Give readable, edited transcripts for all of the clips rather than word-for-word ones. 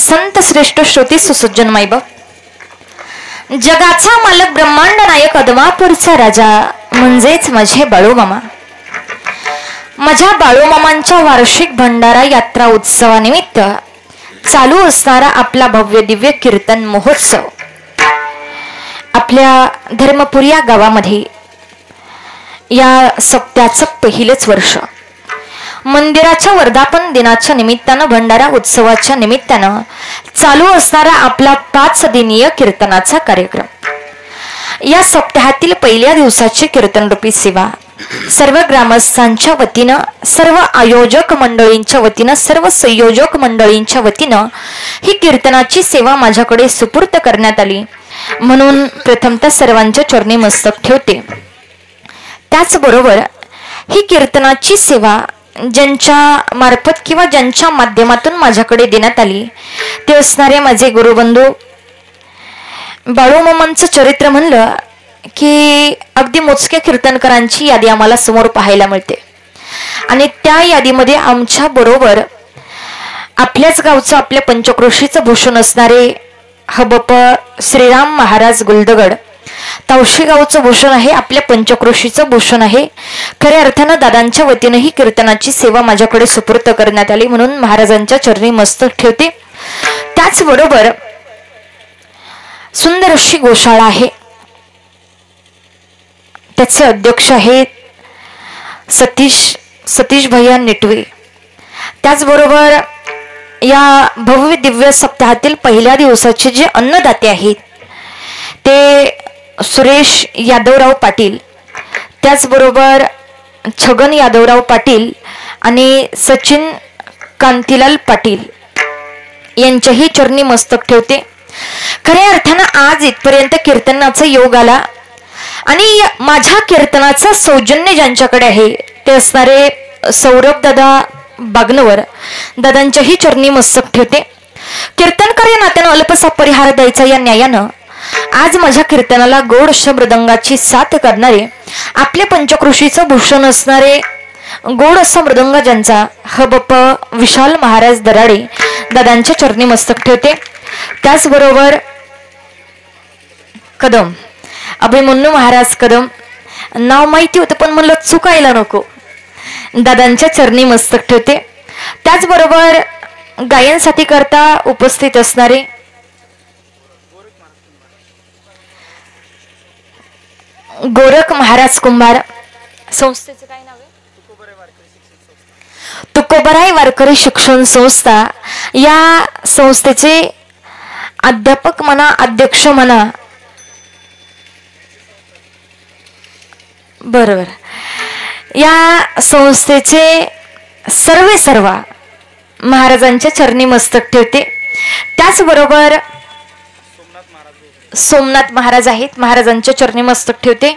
संत श्रेष्ठ श्रुती सुसज्जन मायबाप, जगाचा मालक ब्रह्मांड नायक अदमापूरचा राजा म्हणजेच माझे बाळूमामा. माझ्या बाळूमामांच्या वार्षिक भंडारा यात्रा उत्सवानिमित्त चालू असणारा आपला भव्य दिव्य कीर्तन महोत्सव आपल्या धर्मपुरी या गावामध्ये या सप्त्याचं पहिलेच वर्ष मंदिराच्या वर्धापन दिनाच्या निमित्तानं भंडारा उत्सवाच्या निमित्तानं चालू असणारा आपला 5 दिनीय कीर्तनाचा कार्यक्रम. या सप्ताहातील पहिल्या दिवसाची कीर्तनरूपी सेवा सर्व ग्रामस्थांच्या वतीनं, सर्व आयोजक मंडळींच्या वतीनं, सर्व संयोजक मंडळींच्या वतीनं ही कीर्तनाची सेवा माझ्याकडे सुपूर्द करण्यात आली. म्हणून प्रथमतः सर्वांच्या चरणी मस्तक ठेवते. त्याचबरोबर ही कीर्तनाची सेवा ज्यांच्या मार्फत किंवा ज्यांच्या माध्यमातून माझ्याकडे देण्यात आली ते असणारे माझे गुरुबंधू. बाळूमामांचं चरित्र म्हणलं की अगदी मोजक्या कीर्तनकारांची यादी आम्हाला समोर पाहायला मिळते आणि त्या यादीमध्ये आमच्या बरोबर आपल्याच गावचं, आपल्या पंचक्रोशीचं भूषण असणारे हबप श्रीराम महाराज गुलदगड, तावशी गावचं भूषण आहे, आपल्या पंचक्रोशीचं भूषण आहे. खऱ्या अर्थानं दादांच्या वतीनं ही कीर्तनाची सेवा माझ्याकडे सुपूर्द करण्यात आली म्हणून महाराजांच्या चरणी मस्तक ठेवते. त्याचबरोबर सुंदर अशी गोशाळा आहे, त्याचे अध्यक्ष आहेत सतीश भैया नेटवे. त्याचबरोबर या भव्य दिव्य सप्ताहातील पहिल्या दिवसाचे जे अन्नदाते आहेत ते सुरेश यादवराव पाटील, त्याचबरोबर छगन यादवराव पाटील आणि सचिन कांतीलाल पाटील यांच्याही चरणी मस्तक ठेवते. खऱ्या अर्थानं आज इथपर्यंत कीर्तनाचा योग आला आणि माझ्या कीर्तनाचं सौजन्य ज्यांच्याकडे आहे ते असणारे सौरभ दादा बागनवर, दादांच्याही चरणी मस्तक ठेवते. कीर्तनकार या नात्यानं अल्पसा परिहार द्यायचा या न्यायानं आज माझ्या कीर्तनाला गोड मृदंगाची साथ करणारे, आपल्या पंचक्रोशीचं भूषण असणारे गोड असा मृदंग ज्यांचा हबप विशाल महाराज दराडे, दादांच्या चरणी मस्तक ठेवते. त्याचबरोबर कदम अभिमन्यू महाराज कदम, नाव माहिती होतं पण म्हणलं चुकायला नको, दादांच्या चरणी मस्तक ठेवते. त्याचबरोबर गायनसाठी करता उपस्थित असणारे गोरख महाराज कुंभार, संस्थेचं काय नाव आहे? तुकोबराय वारकरी शिक्षण संस्था. या संस्थेचे अध्यापक म्हणा, अध्यक्ष म्हणा, बरोबर, या संस्थेचे सर्व महाराजांच्या चरणी मस्तक ठेवते. त्याचबरोबर सोमनाथ महाराज आहेत, महाराजांच्या चरणी मस्तक ठेवते.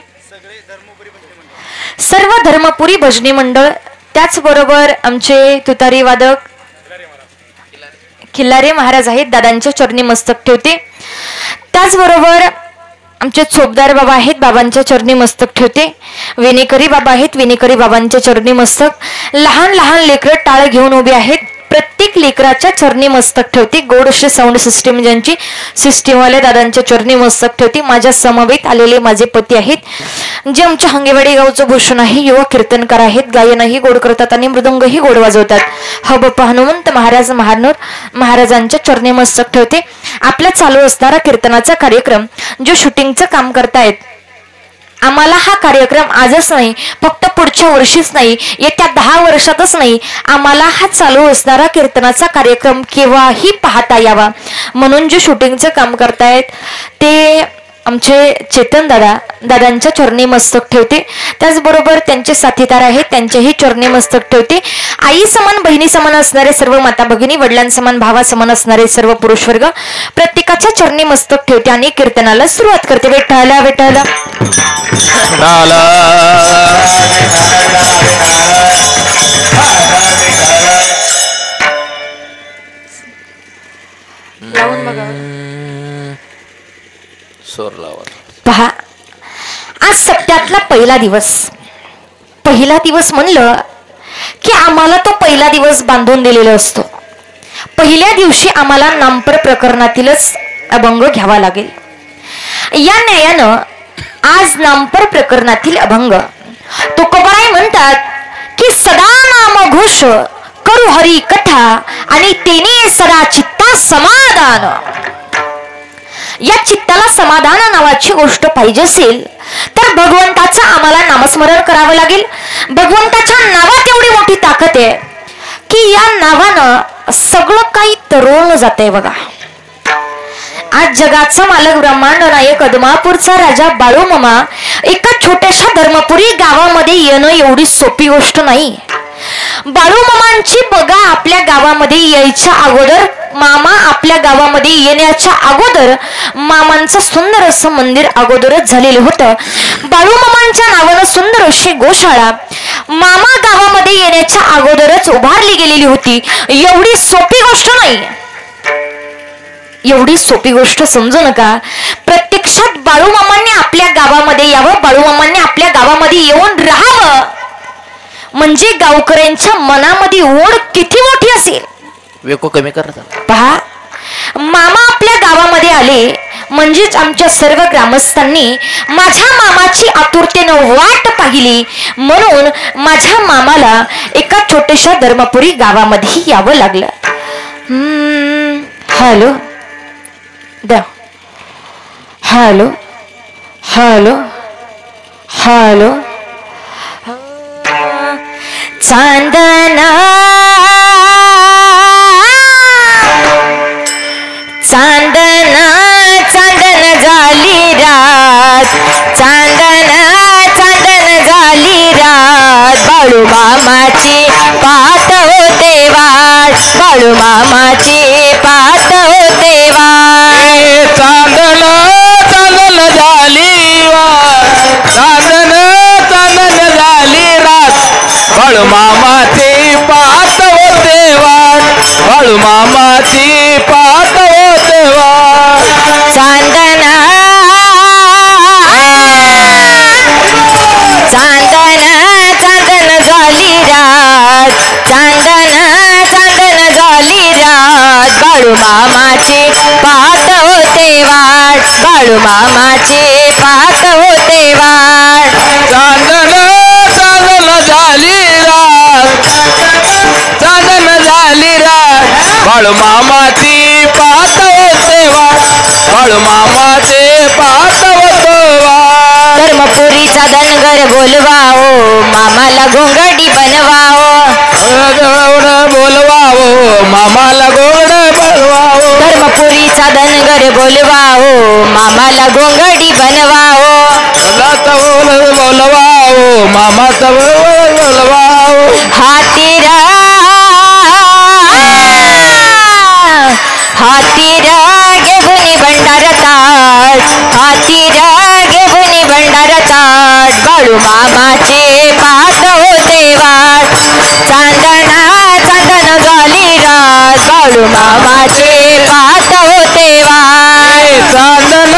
सर्व धर्मपुरी भजनी मंडळ, त्याचबरोबर आमचे तुतारी वादक खिल्लारे महाराज आहेत, दादांच्या चरणी मस्तक ठेवते. त्याचबरोबर आमचे चोपदार बाबा आहेत, बाबांच्या चरणी मस्तक ठेवते. विनेकरी बाबा आहेत, विनेकरी बाबांच्या चरणी मस्तक. लहान लहान लेकरं टाळ घेऊन उभे आहेत, प्रत्येक लेकराच्या चरणी मस्तक ठेवते. गोडशे साऊंड सिस्टीम ज्यांची सिस्टीमवाले दादांच्या चरणी मस्तक ठेवते. माझ्या समवेत आलेले माझे पती आहेत जे आमच्या हंगेवाडी गावचं भूषण आहे, युवा कीर्तनकार आहेत, गायनही गोड करतात आणि मृदंगही गोड वाजवतात. हबप हनुमंत महाराज महानूर, महाराजांच्या चरणी मस्तक ठेवते. आपला चालू असणारा कीर्तनाचा कार्यक्रम जो शूटिंगचं काम करतायत, आम्हाला हा कार्यक्रम आजच नाही, फक्त पुढच्या वर्षीच नाही, येत्या 10 वर्षातच नाही, आम्हाला हा चालू असणारा कीर्तनाचा कार्यक्रम केव्हाही पाहता यावा म्हणून जे शूटिंगचं काम करतायत ते आमचे चेतन दादांच्या चरणी मस्तक ठेवते. त्याचबरोबर त्यांचे साथीदार आहेत, त्यांचेही चरणी मस्तक ठेवते. आई समान बहिणी समान असणारे सर्व माता भगिनी, वडिलांसमान भावा समान असणारे सर्व पुरुष वर्ग प्रत्येकाच्या चरणी मस्तक ठेवते आणि कीर्तनाला सुरुवात करते. विठ्ठला विठ्ठला लावून बघा. पहा, आज सप्त्यातला पहिला दिवस म्हणलं की आम्हाला तो पहिला दिवस बांधून दिलेला असतो. पहिल्या दिवशी आम्हाला नामपर प्रकरणातीलच अभंग घ्यावा लागेल. या न्यायानं आज नामपर प्रकरणातील अभंग तुकोबाराय म्हणतात की सदा नाम घोष करू हरी कथा आणि तेने सदा चित्ता समाधान. या चित्ताला समाधान नावाची गोष्ट पाहिजे असेल तर भगवंताचं आम्हाला नामस्मरण करावं लागेल. भगवंताच्या नावात एवढी मोठी ताकद आहे की या नावानं सगळं काही तरळून जातंय बघा. आज जगाचा मालक ब्रह्मांड नायक अदमापूरचा राजा बाळूमामा एका छोट्याशा धर्मपुरी गावामध्ये येणं एवढी सोपी गोष्ट नाही. बाळूमामांची बघा आपल्या गावामध्ये यायच्या अगोदर, मामा आपल्या गावामध्ये येण्याच्या अगोदर मामांचं सुंदर असं मंदिर अगोदरच झालेलं होतं. बाळूमामांच्या नावानं सुंदर अशी गोशाळा मामा गावामध्ये येण्याच्या अगोदरच उभारली गेलेली होती. एवढी सोपी गोष्ट नाही, एवढी सोपी गोष्ट समजू नका. प्रत्यक्षात बाळूमामांनी आपल्या गावामध्ये यावं, बाळूमामांनी आपल्या गावामध्ये येऊन राहावं म्हणजे गावकऱ्यांच्या मनामध्ये ओढ किती मोठी असेल. वेको कमी करतात पहा, मामा आपल्या गावामध्ये आले म्हणजेच आमच्या सर्व ग्रामस्थांनी माझ्या मामाची आतुरतेनं वाट पाहिली. म्हणून माझ्या मामाला एका छोट्याशा धर्मपुरी गावामध्ये यावं लागलं. हॅलो द्या, हॅलो हॅलो हॅलो. चांदना चांदना चांदन झाली रात, चांदना चांदन झाली रात. बाळूमामाची पाहत होते वाट, बाळूमामाची पाहत होते वाट. चांदन चांदन झाली वाट, चांदन चांदन झाली रात. बाळूमामाची पाहत होते वाट, बाळूमामाची पाहत होते वाट. चांदना चांदना चांदन झाली रात, चांदना चांदन झाली रात. बाळूमामाची पाहत होते वाट, बाळूमामाची पाहत होते वाट. चांदन चांदन झाली रात, चांदन झाली रात. बाळूमामाची पाहत होते वाट, बाळूमामाची पाहत होते वाट. धर्मपुरीचा धनगर बोलवाओ, मामाला घोंगडी बनवाओ. बोलवाओ मामाला गोड बोलवाओ. धर्मपुरीचा धनगर बोलवाओ, मामाला घोंगडी बनवाओ. बोलवाओ मामाचा बोलवाओ. हातीरा हातीरा घेऊन भंडार ताट, हातीरा घेऊन भंडार ताट. बाळूमामाचे पाहत होते वाट, चांदना चांदन झाली रात. बाळूमामाचे पाहत होते वाट. चांदन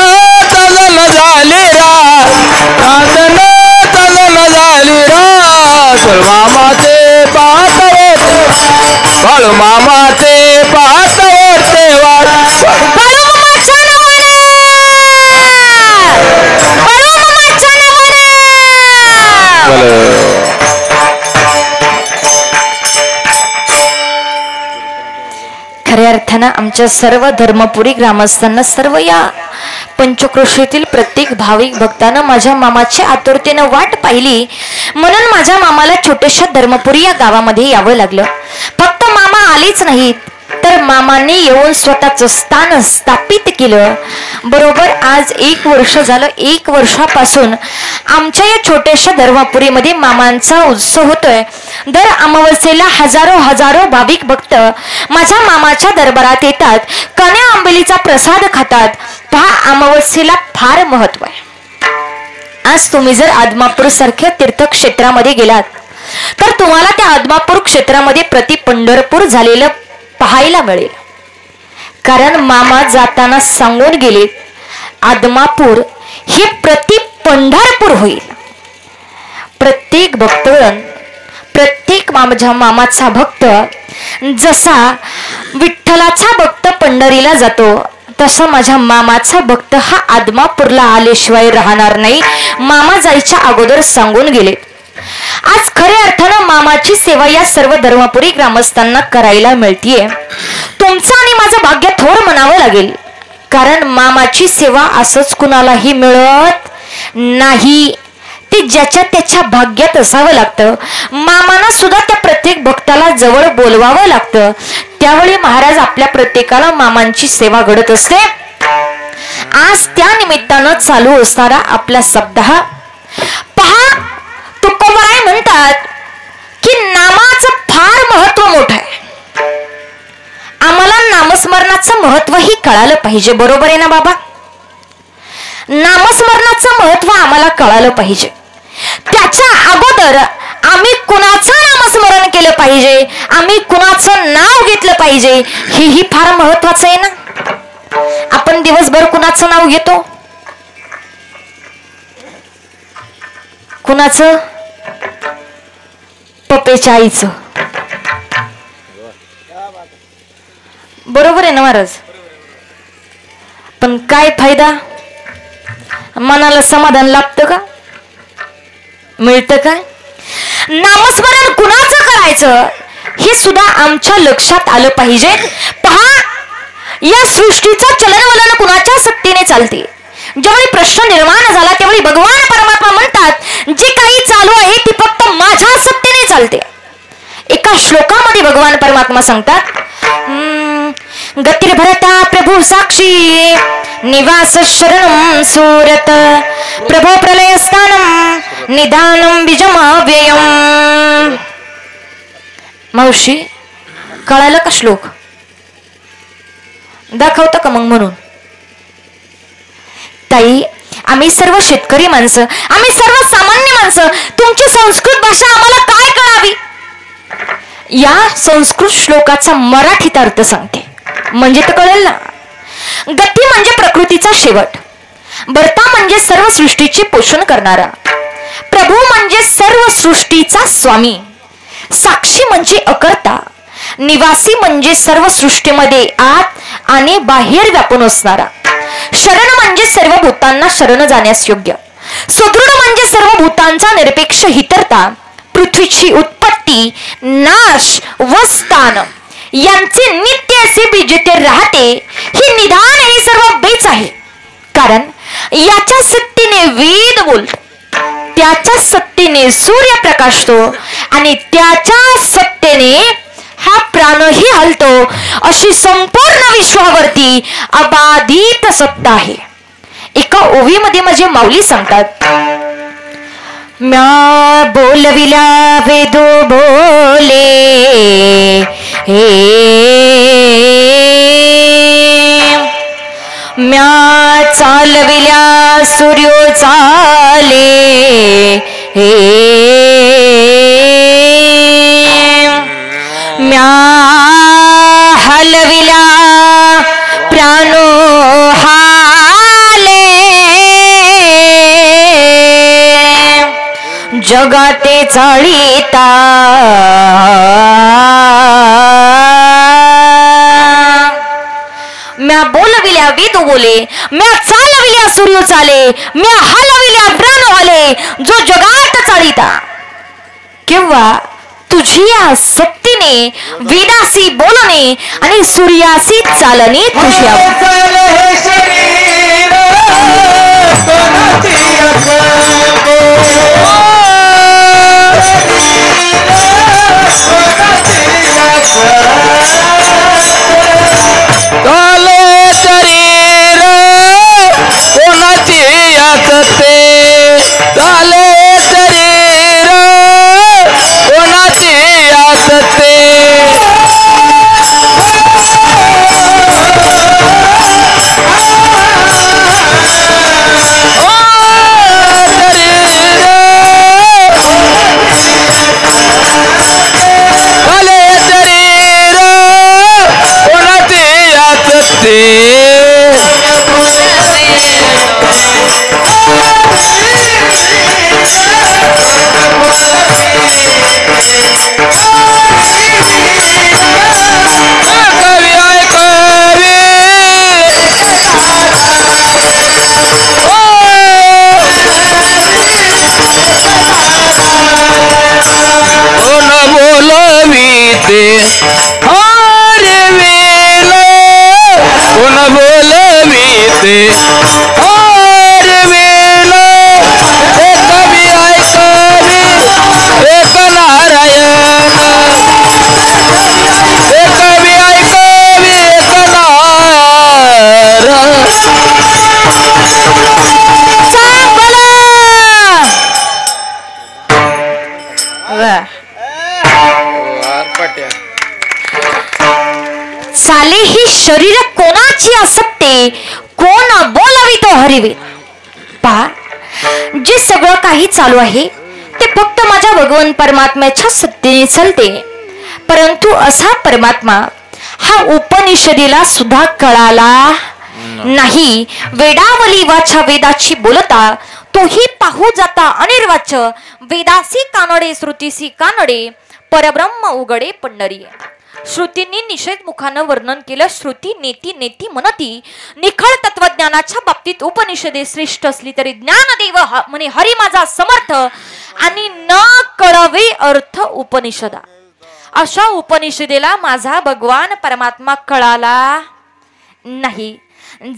चांदन झाली रात, चांदन चांदन झाली रात. बाळूमामाचे पाहत होते, बाळूमामाचे पाहत होते वाट. बाळूमामाच्या नावाने, बाळूमामाच्या नावाने. खऱ्या अर्थानं आमच्या सर्व धर्मपुरी ग्रामस्थांना, सर्व या पंचक्रोशीतील प्रत्येक भाविक भक्तांना माझ्या मामाच्या आतुरतेनं वाट पाहिली. म्हणून माझ्या मामाला छोट्याशा धर्मपुरी या गावामध्ये यावं लागलं. फक्त मामा आलेच नाहीत तर मामाने येऊन स्वतःचं स्थान स्थापित केलं. बरोबर आज 1 वर्ष झालं. 1 वर्षापासून आमच्या या छोट्याशा धर्मपुरीमध्ये मामांचा उत्सव होतोय. दर अमावस्येला हजारो भाविक भक्त माझ्या मामाच्या दरबारात येतात, कन्या आंबेलीचा प्रसाद खातात. पहा, अमावस्येला फार महत्व आहे. आज तुम्ही जर आदमापूर सारख्या तीर्थक्षेत्रामध्ये गेलात तर तुम्हाला त्या आदमापूर क्षेत्रामध्ये प्रति पंढरपूर झालेलं पाहायला मिळेल. कारण मामा जाताना सांगून गेले, आदमापूर हे प्रति पंढरपूर होईल. प्रत्येक भक्तगण प्रत्येक माझ्या मामाचा भक्त जसा विठ्ठलाचा भक्त पंढरीला जातो तसा माझ्या मामाचा भक्त हा आदमापूरला आल्याशिवाय राहणार नाही. मामा जायच्या अगोदर सांगून गेले. आज खऱ्या अर्थानं मामाची सेवा या सर्व धर्मपुरी ग्रामस्थांना करायला मिळतीये. तुमचं आणि माझं भाग्य थोर म्हणावं लागेल, कारण मामाची सेवा असंच कुणालाही मिळत नाही. ते ज्याच्या त्याच्या भाग्यात असावं लागतं. मामाना सुद्धा त्या प्रत्येक भक्ताला जवळ बोलवावं लागतं. त्यावेळी महाराज आपल्या प्रत्येकाला मामांची सेवा घडत असते. आज त्या निमित्तानं चालू असणारा आपला सप्ताह पहा. तुकोबाराय म्हणतात की नामाचं फार महत्व मोठं आहे. आम्हाला नामस्मरणाचं महत्वही कळालं पाहिजे. बरोबर आहे ना बाबा? नामस्मरणाचं महत्व आम्हाला कळालं पाहिजे. त्याच्या अगोदर आम्ही कुणाचं नामस्मरण केलं पाहिजे, आम्ही कुणाचं नाव घेतलं पाहिजे, हेही फार महत्वाचं आहे ना. आपण दिवसभर कुणाचं नाव घेतो? कुणाचं? पप्पेच्या आईचं. बरोबर आहे ना महाराज? पण काय फायदा? मनाला समाधान लाभतं का? मिळतं का? नामस्मरण कुणाचं करायचं हे सुद्धा आमच्या लक्षात आलं पाहिजे. पहा, या सृष्टीचं चलनवलन कुणाच्या सत्तेने चालते. ज्यावेळी प्रश्न निर्माण झाला त्यावेळी भगवान परमात्मा म्हणतात जे काही चालू आहे ती फक्त माझ्या सत्तेने चालते. एका श्लोकामध्ये भगवान परमात्मा सांगतात, गतिर्भरता प्रभु साक्षी निवास शरणं सूरत प्रभो प्रलयस्थानं निधानं बीजमव्ययम्. मावशी, कळालं का श्लोक? दाखवतं का मग? म्हणून ताई, आम्ही सर्व शेतकरी माणसं, आम्ही सर्व सामान्य माणसं, तुमची संस्कृत भाषा आम्हाला काय कळावी? या संस्कृत श्लोकाचा मराठीत अर्थ सांगते, म्हणजे तर कळेल ना. गती म्हणजे प्रकृतीचा शेवट, भर्ता म्हणजे सर्व सृष्टीचे पोषण करणारा, प्रभू म्हणजे सर्व सृष्टीचा स्वामी, साक्षी म्हणजे अकर्ता, निवासी म्हणजे सर्व सृष्टीमध्ये आत आणि बाहेर व्यापून असणारा, शरण म्हणजे सर्व भूतांना शरण जाण्यास योग्य, सुदृढ म्हणजे सर्व भूतांचा निरपेक्ष हितरता, पृथ्वीची उत्पत्ती, नाश व स्थान यांचे नित्य असे बीज ते राहते. हे निधान हे सर्व बेच आहे, कारण याच्या सत्तेने वेद बोलतो, त्याच्या सत्तेने सूर्य प्रकाशतो आणि त्याच्या सत्तेने हा प्राणही हलतो. अशी संपूर्ण विश्वावरती अबाधित सत्ता आहे. एका ओवीमध्ये माझे माऊली सांगतात, म्या बोलविल्या वेदो बोले हे, म्या चालविल्या सूर्यो चाले हे, म्या हलविल्या प्राणो हाले, जगाते चाळीता म्या बोलविल्या वेद बोले, म्या चालविल्या सूर्य चाले, म्या हलविल्या प्राण हले, जो जगात चाळीता. केव्हा तुझी या सत्तेने वेदासी बोलणे आणि सूर्यासी चालणे तुझ्या हरी हरविल एक कवी ऐकवी एक नारायण एक कवी ऐकवी एक नारायण साले ही शरीर कोणाची असते कोण बोलावी तो हरिवे. पहा जे सगळं काही चालू आहे ते फक्त माझ्या भगवान परमात्म्याच्या सत्तेने चालते. परंतु असा परमात्मा हा उपनिषदेला सुद्धा कळाला नाही. वेदावली वाचा वेदाची बोलता तोही पाहू जाता अनिर्वाच. वेदासी कानडे श्रुतीसी कानडे परब्रह्म उघडे पंढरी. श्रुतींनी निषेध मुखानं वर्णन केलं. श्रुती नेती नेती म्हणती. निखळ तत्वज्ञानाच्या बाबतीत उपनिषदे श्रेष्ठ असली तरी ज्ञानदेव म्हणे हरी माझा समर्थ आणि न कळवे अर्थ उपनिषदा. अशा उपनिषदेला माझा भगवान परमात्मा कळाला नाही.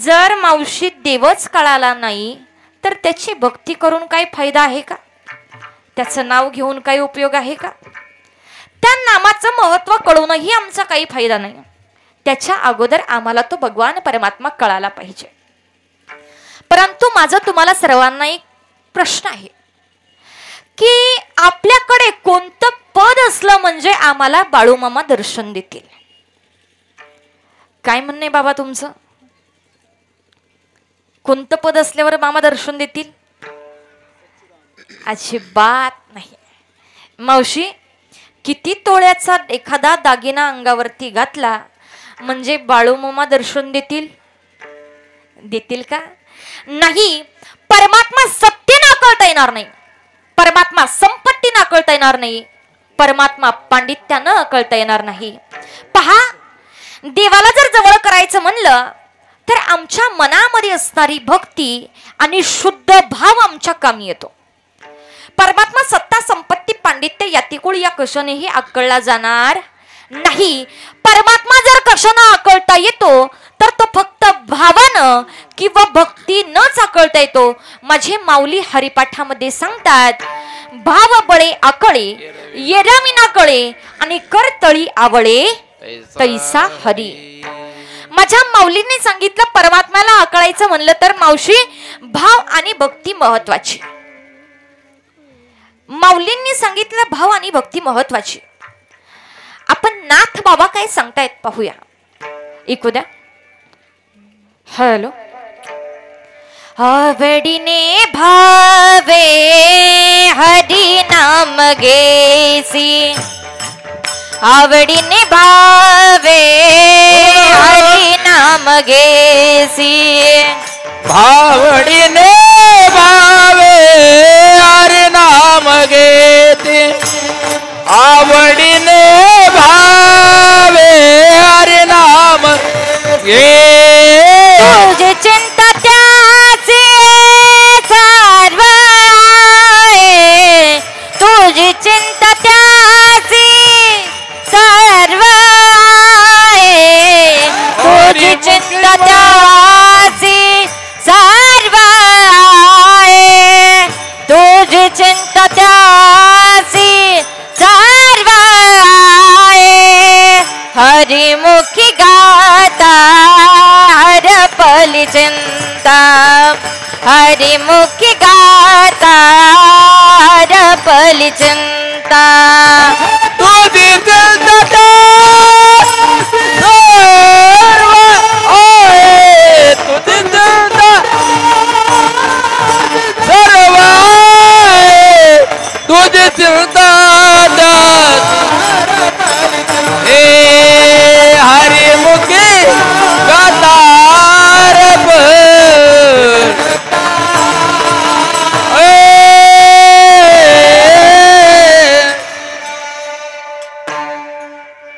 जर मावशी देवच कळाला नाही तर त्याची भक्ती करून काही फायदा आहे का? त्याचं नाव घेऊन काही उपयोग आहे का? त्या नामाचं महत्व कळूनही आमचा काही फायदा नाही. त्याच्या अगोदर आम्हाला तो भगवान परमात्मा कळाला पाहिजे. परंतु माझा तुम्हाला सर्वांना एक प्रश्न आहे की आपल्याकडे कोणतं पद असलं म्हणजे आम्हाला बाळूमामा दर्शन देतील? काय म्हणणे बाबा तुमचं? कोणतं पद असल्यावर मामा दर्शन देतील? अजिबात नाही. मावशी किती तोळ्याचा एखादा दागिना अंगावरती घातला म्हणजे बाळूमामा दर्शन देतील? देतील का? नाही. परमात्मा सत्य नाकळता येणार नाही. परमात्मा संपत्ती नाकळता येणार नाही. परमात्मा पांडित्यानं अकळता येणार नाही. पहा देवाला जर जवळ करायचं म्हणलं तर आमच्या मनामध्ये असणारी भक्ती आणि शुद्ध भाव आमच्या कामी येतो. परमात्मा सत्ता संपत्ती पांडित्य यातिकुळ या कशानेही आकळला जाणार नाही. परमात्मा जर कशानं आकळता येतो तर तो फक्त भावानं किंवा भक्ती नच आकळता येतो. माझे माऊली हरिपाठामध्ये सांगतात भाव बळे आकळे येराविना कळे आणि करतळी आवळे तैसा हरी. माझ्या माऊलींनी सांगितलं परमात्म्याला आकळायचं म्हणलं तर मावशी भाव आणि भक्ती महत्वाची. माऊलींनी सांगितलं भाव आणि भक्ती महत्वाची. आपण नाथ बाबा काय सांगतायत पाहूया. ऐकू द्या. हॅलो. आवडीने भावे हरी नाम घेसी आवडीने भावे हरी नाम घेसी भावडीने भावे हरी नाम घेते आवडीने भावे हरी नाम घे. तुझे चिंता त्याचे सर्व आहे. तुझी चिंता त्याची सर्व आहे. तुझी चिंता त्याची सर्व आहे. तुझी चिंता त्याची सर्व आहे. हरिमुखी गाता हरपली चिंता हरिमुखी गाता हरपली चिंता. तुझी चिंता तुझी चिंता सर्व तुझी चिंता हरिमुखी गातार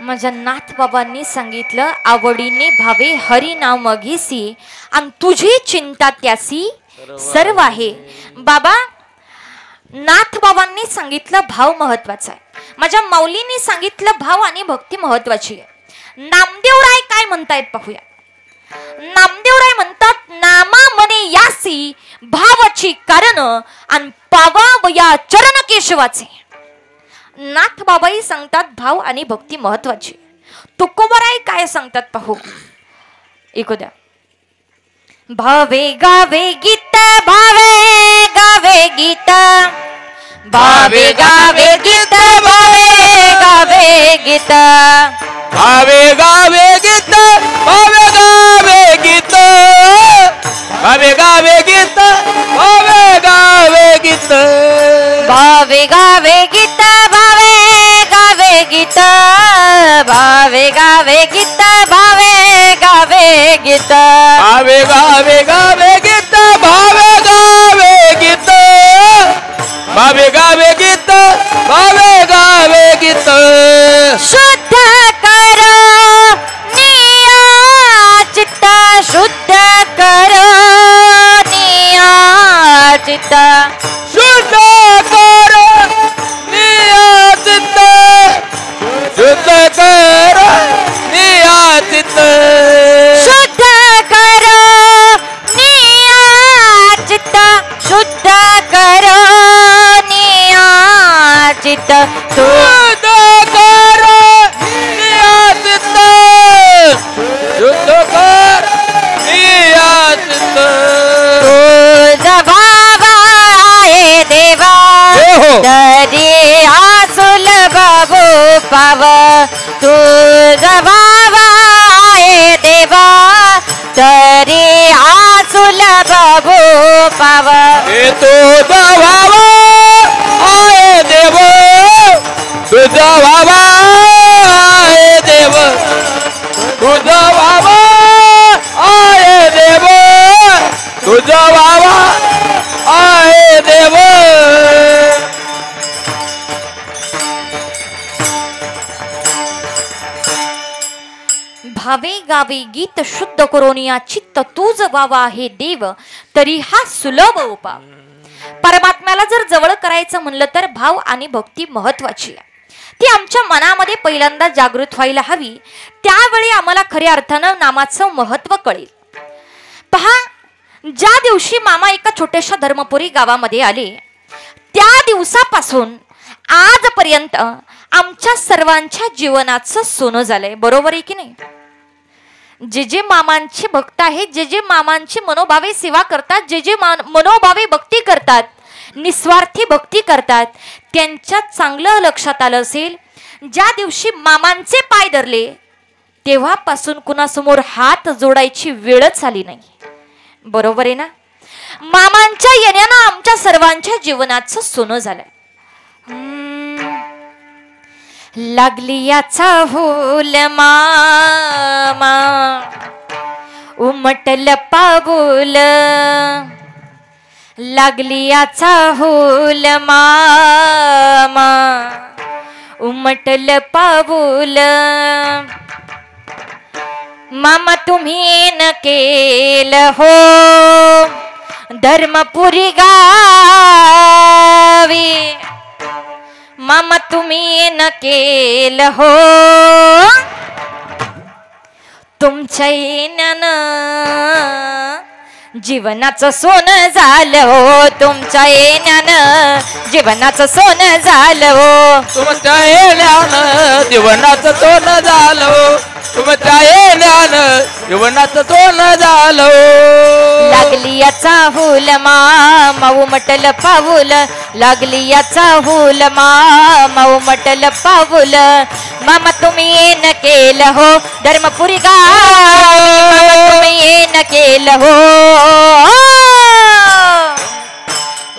माझ्या नाथ बाबांनी सांगितलं आवडीने भावे हरी नाम घेसी आणि तुझी चिंता त्यासी सर्व आहे. बाबा नाथ बाबांनी सांगितलं भाव महत्वाचा आहे. माझ्या माऊलींनी सांगितलं भाव आणि भक्ती महत्वाची आहे. नामदेव राय काय म्हणतायत पाहूया. नामदेवराय म्हणतात, नामा मने यासी भावाची कारण आणि पावावया चरण केशवाचे. नाथ बाबाई सांगतात भाव आणि भक्ती महत्वाची. तुकोबराय काय सांगतात पाहू, ऐकू द्या. भावे गावे गीत, भावे गावे गीत, भावे गावे गीत, भावे गावे गीत, भावे गावे गीत, भावे गावे गीत, भावे गावे गीत, भावे गावे गीत, भावे गावे गीत, भावे गावे गीत, भावे गावे गीत, भावे गावे गीत, भावे गावे गावे गीत, भावे गावे गीत, भावे गावे गीत, भावे गावे गीत. शुद्ध करो निया चित्त, शुद्ध करो निया चित्त, शुद्ध करो नियाचित, शुद्ध करो नियाचित, शुद्ध करो निया चित्त, शुद्ध करो निया चित्त. शुद्ध करो नियाचित, शुद्ध कर नियाचित. तुझ भाव आहे देवा, तरी आसुल बाबू पाव. तुझ भाव आहे देवा, तरी आसुल बाबू पाव. हे तुझा भाव आहे देव, तुझा भाव आहे देव, तुझा भाव आहे देव, तुझा भाव आहे देव. भावे गावे गीत, शुद्ध करोनिया चित्त, तुझ बाबा आहे देव, तरी हा सुलभ उपाय. परमात्म्याला जर जवळ करायचं म्हणलं तर भाव आणि भक्ती महत्वाची आहे. ती आमच्या मनामध्ये पहिल्यांदा जागृत व्हायला हवी. त्यावेळी आम्हाला खऱ्या अर्थानं नामाचं महत्व कळेल. पहा, ज्या दिवशी मामा एका छोट्याशा धर्मपुरी गावामध्ये आले, त्या दिवसापासून आजपर्यंत आमच्या सर्वांच्या जीवनाचं सोनं झालंय. बरोबर आहे की नाही? जे जे मामांचे भक्त आहेत, जे जे मामांची मनोभावे सेवा करतात, जे जे मनोभावे भक्ती करतात, निस्वार्थी भक्ती करतात, त्यांच्यात चांगलं लक्षात आलं असेल, ज्या दिवशी मामांचे पाय धरले तेव्हापासून कुणासमोर हात जोडायची वेळच आली नाही. बरोबर आहे ना? मामांच्या येण्यानं आमच्या सर्वांच्या जीवनाचं सोनं झालंय. लागली याचा होल मामा, उमटल पाऊल, लागली याचा होल मामा, उमटल पाऊल. मामा तुम्ही न केलं हो धर्मपुरी गावी, मामा तुम्ही न केलं हो तुमच्या येण्यानं जीवनाचं सोनं झालं हो, तुमच्या येण्यानं जीवनाचं सोनं झालं हो, तुमच्या येण्यानं जीवनाचं सोनं झालं हो, तुमच्या येण्यानं जीवनाचं सोनं झालं. लागली याचा हुल मामा, उमटल पाऊल, लागली याचा हुल मामा, उमटल पाऊल. मामा तुम्ही येणं केलं हो धर्मपुरी गावी, मामा तुम्ही येणं केलं हो,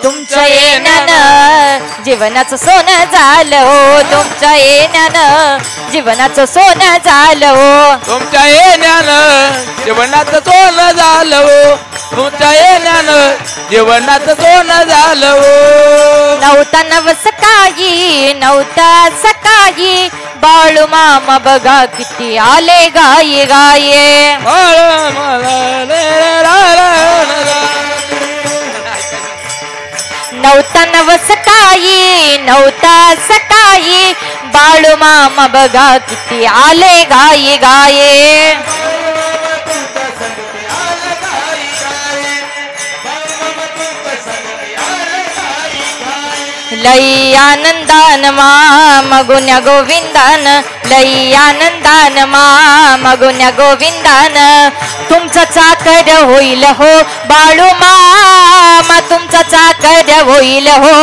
तुमच्या येण्यानं जीवनाचं सोनं झालं हो, तुमच्या येण्यानं जीवनाचं सोनं झालं हो, तुमच्या येण्यानं जीवनाचं सोनं झालं हो, तुमच्या येण्यानं जीवनाचं सोनं झालं हो. नव्हता नवस काही, नव्हता सकाळी, बाळू मामा बघा किती आले गाये गाये. नव्हता नवस काही, नव्हता सकाळी, बाळू मामा बघा किती आले गाये गाये. लई आनंदान माम गुण्या गोविंदान, लई आनंदान माम गुण्या गोविंदान. तुमचा चाकर होईल हो बाळू मामा, तुमचा चाकर होईल हो.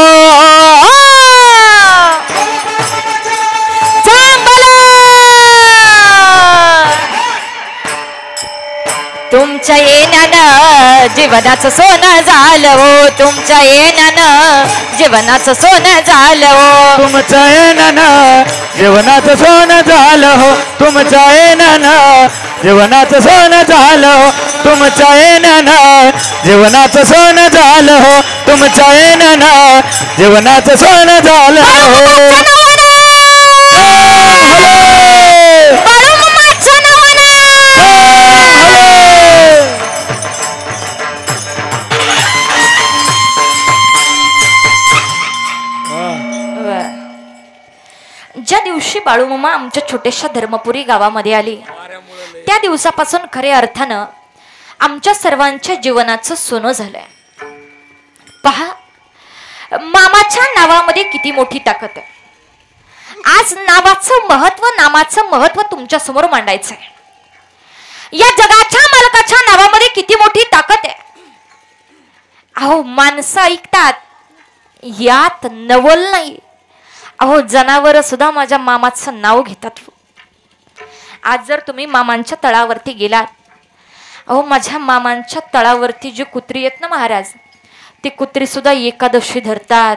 तुमच्या येण्यानं जीवनाचं सोनं झालं हो, तुमच्या येण्यानं जीवनाचं सोनं झालं हो. तुमच्या येण्यानं जीवनाचं सोनं झालं हो, तुमच्या येण्यानं जीवनाचं सोनं झालं हो, तुमच्या येण्यानं जीवनाचं सोनं झालं हो, तुमच्या येण्यानं जीवनाचं सोनं झालं हो. ज्या दिवशी बाळूमामा आमच्या छोट्याशा धर्मपुरी गावामध्ये आली, त्या दिवसापासून खऱ्या अर्थानं आमच्या सर्वांच्या जीवनाचं सोनं झालंय. पहा, मामाच्या नावामध्ये किती मोठी ताकद आहे. आज नामाचं महत्व तुमच्या समोर मांडायचं आहे. या जगाच्या मालकाच्या नावामध्ये किती मोठी ताकद आहे. अहो, माणसं ऐकतात यात नवल नाही. अहो, जनावर सुद्धा माझ्या मामाचं नाव घेतात. आज जर तुम्ही मामांच्या तळावरती गेलात, अहो माझ्या मामांच्या तळावरती जी कुत्री आहेत ना महाराज, ती कुत्री सुद्धा एकादशी धरतात.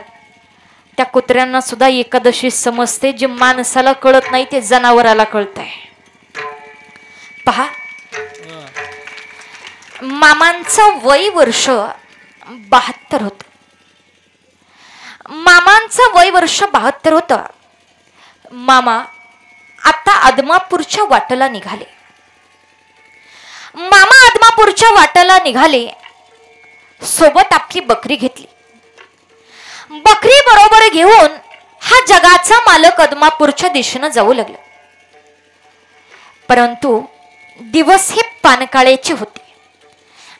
त्या कुत्र्यांना सुद्धा एकादशी समजते. जे माणसाला कळत नाही ते जनावराला कळतंय. पहा, मामांचं वय वर्ष 72 होत. मामांचं वय वर्ष 72 होतं. मामा आता आदमापूरच्या वाटेला निघाले. मामा आदमापूरच्या वाटेला निघाले. सोबत आपली बकरी घेतली. बकरी बरोबर घेऊन हा जगाचा मालक आदमापूरच्या दिशेनं जाऊ लागला. परंतु दिवस हे पानकाळ्याचे होते.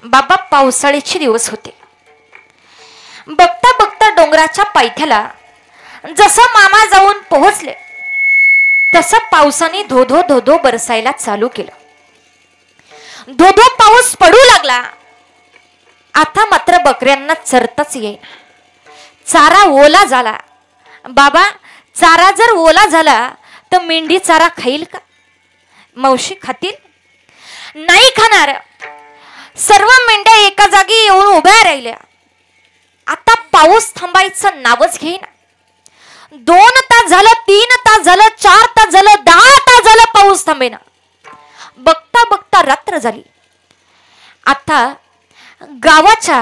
बाबा, पावसाळ्याचे दिवस होते. बघता बघता डोंगराच्या पायथ्याला जसं मामा जाऊन पोहोचले, तसं पावसाने धोधो धोधो बरसायला चालू केलं. धोधो पाऊस पडू लागला. आता मात्र बकऱ्यांना चरताच येईल. चारा ओला झाला. बाबा, चारा जर ओला झाला तर मेंढी चारा खाईल का? मावशी खातील? नाही खाणार. सर्व मेंढ्या एका जागी येऊन उभ्या राहिल्या. आता पाऊस थांबायचं नावच घेईना. 2 तास झालं, 3 तास झालं, 4 तास झालं, 10 तास झालं, पाऊस थांबेना. बघता बघता रात्र झाली. आता गावाच्या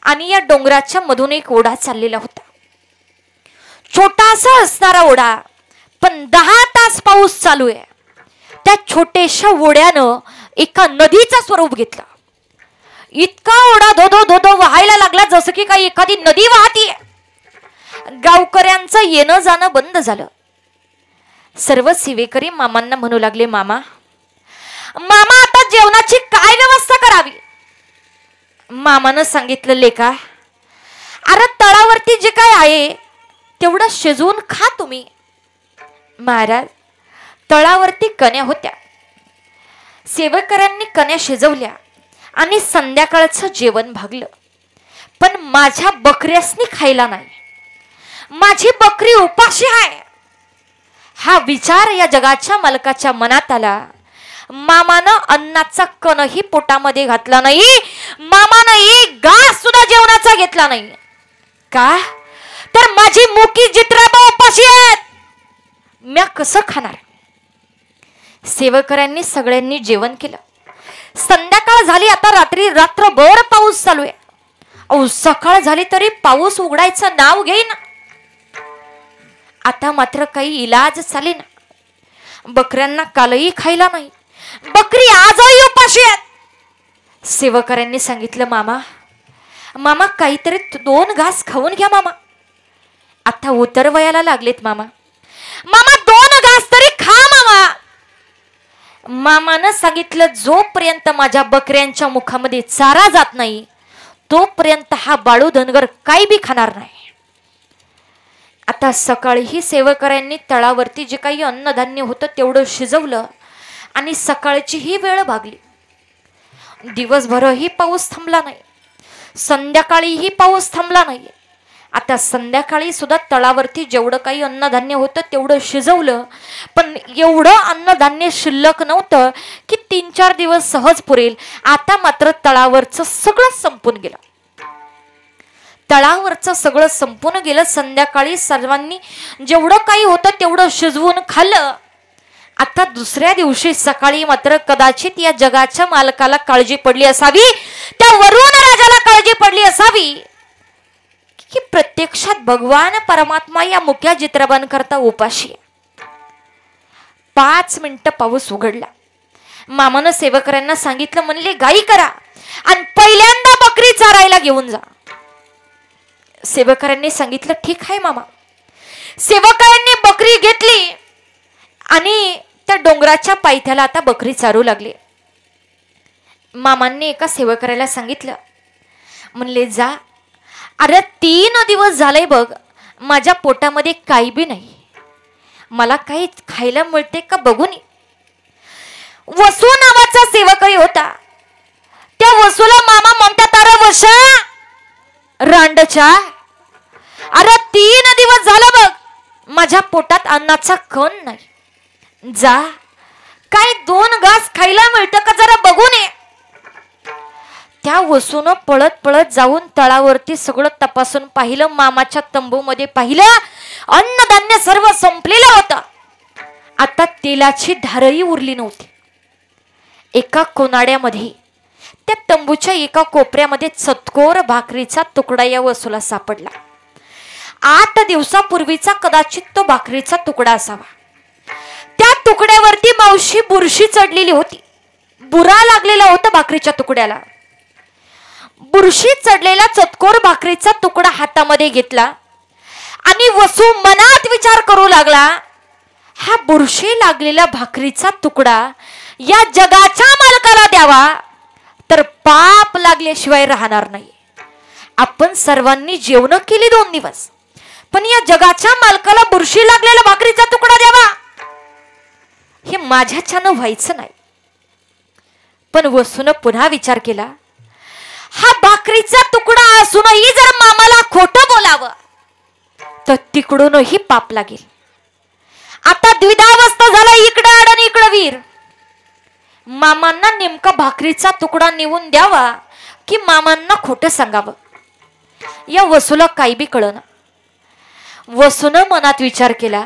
आणि या डोंगराच्या मधून एक ओढा चाललेला होता. छोटासा असणारा ओढा, पण 10 तास पाऊस चालू आहे. त्या छोट्याशा ओढ्यानं एका नदीचा स्वरूप घेतला. इतका ओढा धोधो धोधो वाहायला लागला जसं की काही एखादी नदी वाहतीये. गावकऱ्यांचं येणं जाणं बंद झालं. सर्व सेवेकरी मामांना म्हणू लागले, मामा मामा आता जेवणाची काय व्यवस्था करावी? मामानं सांगितलं, लेका अरे तळावरती जे काय आहे तेवढं शिजवून खा तुम्ही. महाराज, तळावरती कण्या होत्या. सेवकऱ्यांनी कण्या शिजवल्या आणि संध्याकाळचं जेवण भागलं. पण माझ्या बकऱ्यासनी खायला नाही. माझी बकरी उपाशी आहे. हा विचार या जगाच्या मालकाच्या मनात आला. मामानं अन्नाचा कणही पोटामध्ये घातला नाही. मामानं एक घास सुद्धा जेवणाचा घेतला नाही. का? तर माझी मुकी जित्राबा उपाशी आहेत. म्या कसं खाणार? सेवकऱ्यांनी सगळ्यांनी जेवण केलं. संध्याकाळ झाली. आता रात्रभर पाऊस चालू आहे. अहो, सकाळ झाली तरी पाऊस उघडायचं नाव घेईना. आता मात्र काही इलाज चालेना. बकऱ्यांना कालही खायला नाही. बकरी आजही उपाशी आहेत. सेवकऱ्यांनी सांगितलं, मामा मामा काहीतरी 2 घास खाऊन घ्या मामा. आता उतरवयाला लागलेत मामा. मामा 2 घास तरी खा मामा. मामानं सांगितलं, जोपर्यंत माझ्या बकऱ्यांच्या मुखामध्ये चारा जात नाही तोपर्यंत हा बाळू धनगर काही बी खाणार नाही. आता सकाळीही सेवकऱ्यांनी तळावरती जे काही अन्नधान्य होतं तेवढं शिजवलं आणि सकाळचीही वेळ भागली. दिवसभरही पाऊस थांबला नाही, संध्याकाळीही पाऊस थांबला नाही. आता संध्याकाळी सुद्धा तळावरती जेवढं काही अन्नधान्य होतं तेवढं शिजवलं, पण एवढं अन्नधान्य शिल्लक नव्हतं की 3-4 दिवस सहज पुरेल. आता मात्र तळावरचं सगळं संपून गेलं. तळावरचं सगळं संपून गेलं. संध्याकाळी सर्वांनी जेवढं काही होतं तेवढं शिजवून खाल्लं. आता दुसऱ्या दिवशी सकाळी मात्र कदाचित या जगाच्या मालकाला काळजी पडली असावी, त्या वरुण राजाला काळजी पडली असावी की प्रत्यक्षात भगवान परमात्मा या मुक्या चित्रपटांकरता उपाशी आहे. 5 मिनिटं पाऊस उघडला. मामानं सेवकऱ्यांना सांगितलं, म्हणले गाई करा आणि पहिल्यांदा बकरी चारायला घेऊन जा. सेवकऱ्यांनी सांगितलं ठीक आहे मामा. सेवकऱ्यांनी बकरी घेतली आणि त्या डोंगराच्या पायथ्याला आता बकरी चारू लागली. मामांनी एका सेवकऱ्याला सांगितलं, म्हणले जा, अरे 3 दिवस झाले बघ माझ्या पोटामध्ये काही बी नाही, मला काही खायला मिळते का बघून. वसू नावाचा सेवकरी होता. त्या वसूला मामा म्हणतात, अरे वशा रांडच्या, अरे 3 दिवस झालं बघ माझ्या पोटात अन्नाचा कण नाही, जा काय 2 घास खायला मिळतं का जरा बघून ये. त्या वसून पळत पळत जाऊन तळावरती सगळं तपासून पाहिलं. मामाच्या तंबूमध्ये पाहिलं, अन्नधान्य सर्व संपलेलं होतं. आता तेलाची धारही उरली नव्हती. एका कोनाड्यामध्ये त्या तंबूच्या एका कोपऱ्यामध्ये चतकोर भाकरीचा तुकडा या वसूला सापडला. 8 दिवसापूर्वीचा कदाचित तो भाकरीचा तुकडा असावा. त्या तुकड्यावरती मावशी बुरशी चढलेली होती. बुरा लागलेला होता भाकरीच्या तुकड्याला. बुरशी चढलेला चतकोर भाकरीचा तुकडा हातामध्ये घेतला आणि वसू मनात विचार करू लागला, हा बुरशी लागलेला भाकरीचा तुकडा या जगाच्या मालकाला द्यावा तर पाप लागल्याशिवाय राहणार नाही. आपण सर्वांनी जेवण केली 2 दिवस, पण या जगाच्या मालकाला बुरशी लागलेला भाकरीचा तुकडा द्यावा हे माझ्याच्यानं व्हायचं नाही. पण वसून पुन्हा विचार केला, हा भाकरीचा तुकडा असूनही जर मामाला खोटं बोलावं तर तिकडूनही पाप लागेल. आता द्विधावस्था झाला, इकडं आड आणि इकडं वीर. मामांना नेमका भाकरीचा तुकडा नेऊन द्यावा की मामांना खोटं सांगावं या वसूला काही बी कळना. वसूनं मनात विचार केला,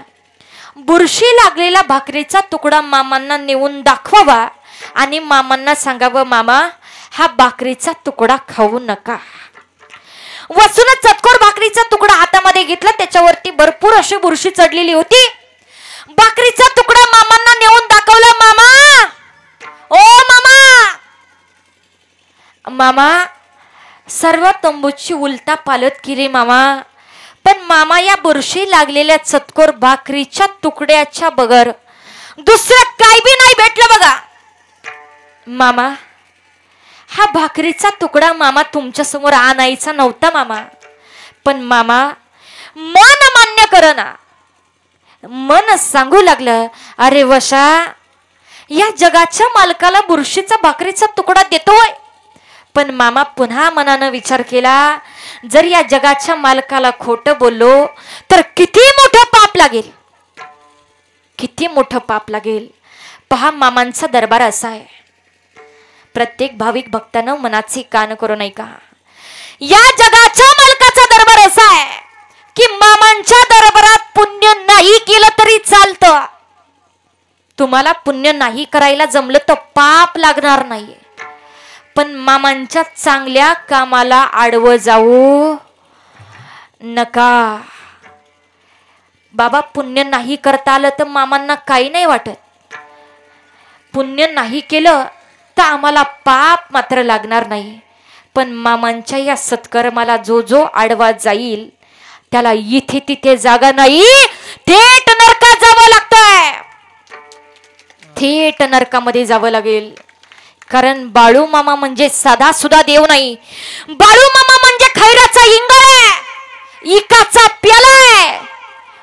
बुरशी लागलेला भाकरीचा तुकडा मामांना नेऊन दाखवावा आणि मामांना सांगावं, मामा हा भाकरीचा तुकडा खाऊ नका. वसून चतकोर भाकरीचा तुकडा हातामध्ये घेतला. त्याच्यावरती भरपूर अशी बुरशी चढलेली होती. भाकरीचा तुकडा मामांना नेऊन दाखवला. मामा, ओ मामा. मामा सर्व तंबूची उलटा पालत केली मामा, पण मामा या बुरशी लागलेल्या चतकोर भाकरीच्या तुकड्याच्या बगर दुसरं काही बी नाही भेटलं बघा. मामा हा भाकरीचा तुकडा मामा तुमच्या समोर आणायचा नव्हता मामा, पण मामा मन मान्य करना. मन सांगू लागलं, अरे वशा या जगाच्या मालकाला बुरशीचा भाकरीचा तुकडा देतोय. पण मामा पुन्हा मनानं विचार केला, जर या जगाच्या मालकाला खोटं बोललो तर किती मोठं पाप लागेल, किती मोठं पाप लागेल. पहा मामांचा दरबार असा आहे. प्रत्येक भाविक भक्तानं मनाचे कान करू नये का. या जगाच्या मालकाचा दरबार असा आहे की मामांच्या दरबारात पुण्य नाही केलं तरी चालतं. तुम्हाला पुण्य नाही करायला जमलं तर पाप लागणार नाही, पण मामांच्या चांगल्या कामाला आडवं जाऊ नका. बाबा पुण्य नाही करता आलं तर मामांना काही नाही वाटत. पुण्य नाही केलं तर आम्हाला पाप मात्र लागणार नाही, पण मामांच्या या सत्कर्माला जो जो आडवा जाईल त्याला इथे तिथे जागा नाही, थेट नरकात जावं लागतंय. थेट नरकामध्ये जावं लागेल. कारण बाळू मामा म्हणजे साधा सुद्धा देव नाही. बाळू मामा म्हणजे खैराचा इंगळ आहे, इकाचा प्याला आहे.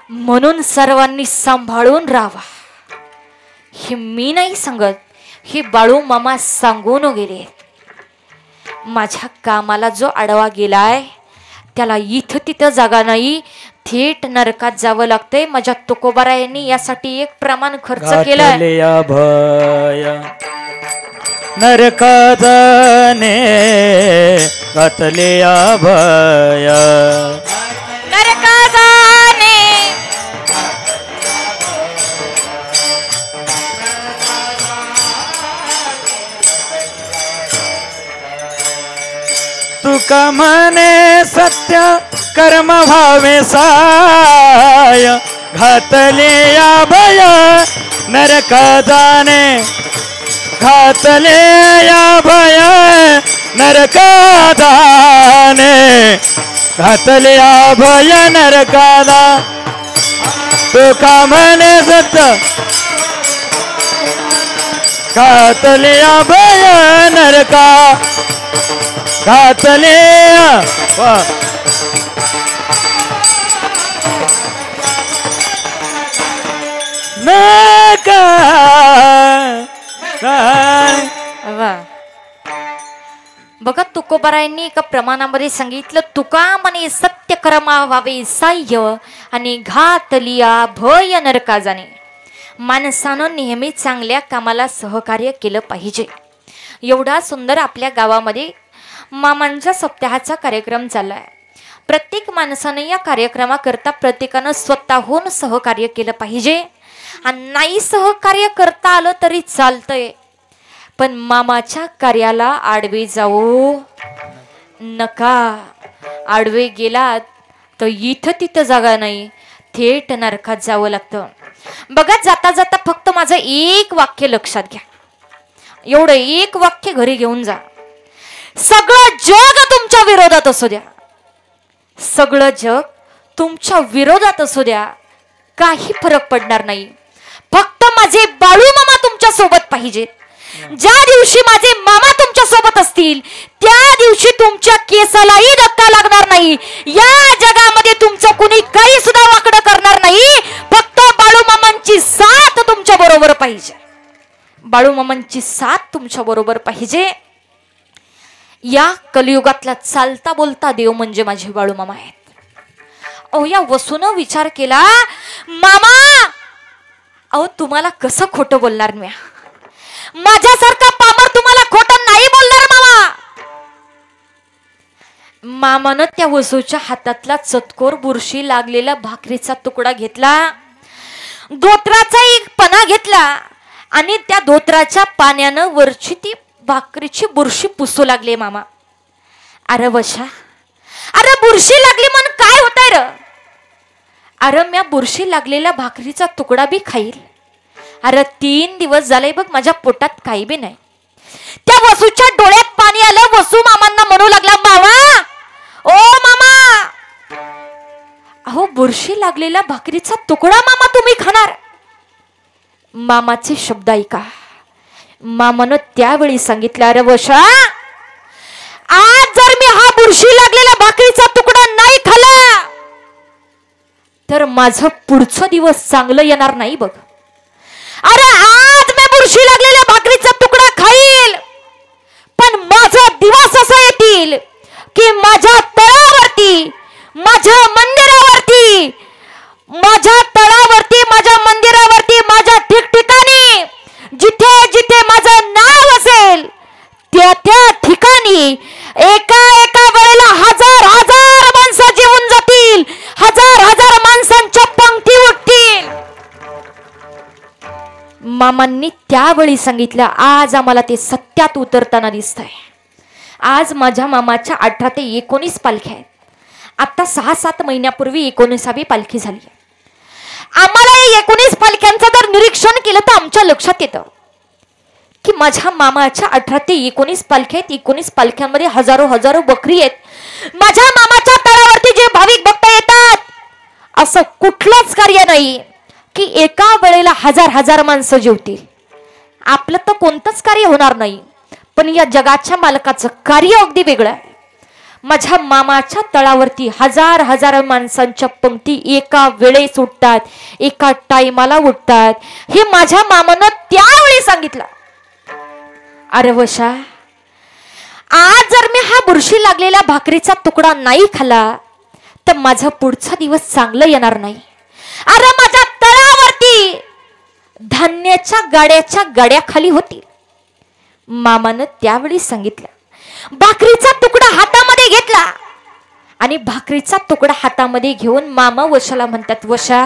म्हणून सर्वांनी सांभाळून राहावा. हे मी नाही सांगत, हे बाळू मामा सांगून गेले. माझ्या कामाला जो आडवा गेलाय त्याला इथं तिथं जागा नाही, थेट नरकात जावं लागतंय. माझ्या तुकोबारायांनी यासाठी एक प्रमाण खर्च केलाय. भय नरकात जाणे घातले भय नरकात जाणे तुका म्हणे सत्य कर्म भावे साय घातले भय नरका जाणे घातले भय नरका जाणे घातले भय नरका तुका म्हणे सत्य घातले भय नरका घातले बघा तुकोबारायांनी एका प्रमाणामध्ये सांगितलं, तुका म्हणे सत्य कर्मा व्हावे साह्य आणि घातलिया भय नरका जाणे. माणसानं नेहमी चांगल्या कामाला सहकार्य केलं पाहिजे. एवढा सुंदर आपल्या गावामध्ये मामांच्या सप्ताहाचा कार्यक्रम चाललाय. प्रत्येक माणसाने या कार्यक्रमाकरता प्रत्येकानं स्वतःहून सहकार्य केलं पाहिजे. आणि नाही सहकार्य करता आलं तरी चालतंय, पण मामाच्या कार्याला आडवे जाऊ नका. आडवे गेलात तर इथं तिथं जागा नाही, थेट नरकात जावं लागतं. बघा, जाता जाता फक्त माझं एक वाक्य लक्षात घ्या. एवढं एक वाक्य घरी घेऊन जा. सगळं जग तुमच्या विरोधात असू द्या, सगळं जग तुमच्या विरोधात असू द्या, काही फरक पडणार नाही. फक्त माझे बाळू मामा तुमच्या सोबत पाहिजे. ज्या दिवशी माझे मामा तुमच्या सोबत असतील त्या दिवशी तुमच्या केसालाही धक्का लागणार नाही. या जगामध्ये तुमचं कुणी काही सुद्धा वाकडं करणार नाही. फक्त बाळू मामांची साथ तुमच्या बरोबर पाहिजे. बाळू मामांची साथ तुमच्या बरोबर पाहिजे. या कलियुगातला चालता बोलता देव म्हणजे माझे बाळू मामा आहेत. अहो, या वसूनं विचार केला, मामा अहो तुम्हाला कसं खोटं बोलणार मी? माझ्यासारखा पामर तुम्हाला खोटं नाही बोलणार मामा. मामानं त्या वसूच्या हातातला चतकोर बुरशी लागलेला भाकरीचा तुकडा घेतला, धोत्राचा एक पणा घेतला आणि त्या धोत्राच्या पाण्यानं वरची ती भाकरीची बुरशी पुसू लागले मामा. अरे वशा, अरे बुरशी लागली म्हणून काय होतंय र? अरे म्या बुरशी लागलेला भाकरीचा तुकडा बी खाईल. अरे 3 दिवस झाले बघ माझ्या पोटात काही बी नाही. त्या वसूच्या डोळ्यात पाणी आलं. वसू मामांना म्हणू लागला, मामा ओ मामा, अहो बुरशी लागलेला भाकरीचा तुकडा मामा तुम्ही खाणार? मामाचे शब्द ऐका. मामानं त्यावेळी सांगितलं, अरे वशा, आज जर मी हा बुरशी लागलेला भाकरीचा तुकडा नाही खाल्ला तर माझं पुढचं दिवस चांगलं येणार नाही बघ. अरे आज मी बुरशी लागलेल्या भाकरीचा तुकडा खाईल, पण माझा दिवस असा येतील की माझ्या तळावरती, माझ्या मंदिरावरती, माझ्या तळावरती, माझ्या मंदिरावरती, माझ्या ठिकठिकाणी जिथे जिथे माझं नाव असेल त्या त्या ठिकाणी एका एका वेळेला हजार हजार माणसं जेवून जातील, हजार हजार माणसांच्या पंक्ती उठतील. मामांनी त्यावेळी सांगितलं, आज आम्हाला ते सत्यात उतरताना दिसतंय. आज माझ्या मामाच्या 18 ते 19 पालख्या आहेत. आता 6-7 महिन्यापूर्वी 19वी पालखी झाली. आम्हाला 19 पालख्यांचं जर निरीक्षण केलं तर आमच्या लक्षात येतं की माझ्या मामाच्या 18 ते 19 पालख्या आहेत. 19 पालख्यांमध्ये हजारो हजारो बकरी आहेत. माझ्या मामाच्या तळावरती जे भाविक भक्त येतात, असं कुठलंच कार्य नाही की एका वेळेला हजार हजार माणसं जेवतील. आपलं तर कोणतंच कार्य होणार नाही, पण या जगाच्या मालकाचं कार्य अगदी वेगळं आहे. माझ्या मामाच्या तळावरती हजार हजार माणसांच्या पंक्ती एका वेळेस उठतात, एका टाइमाला उठतात, हे माझ्या मामानं त्यावेळी सांगितलं. अरे वशा, आज जर मी हा बुरशी लागलेला भाकरीचा तुकडा नाही खाला तर माझा पुढचा दिवस चांगलं येणार नाही. अरे माझ्या तळावरती धान्याच्या गाड्याच्या गाड्या खाली होती. मामानं त्यावेळी सांगितलं. भाकरीचा तुकडा हातामध्ये घेतला आणि भाकरीचा तुकडा हातामध्ये घेऊन मामा वशाला म्हणतात, वशा,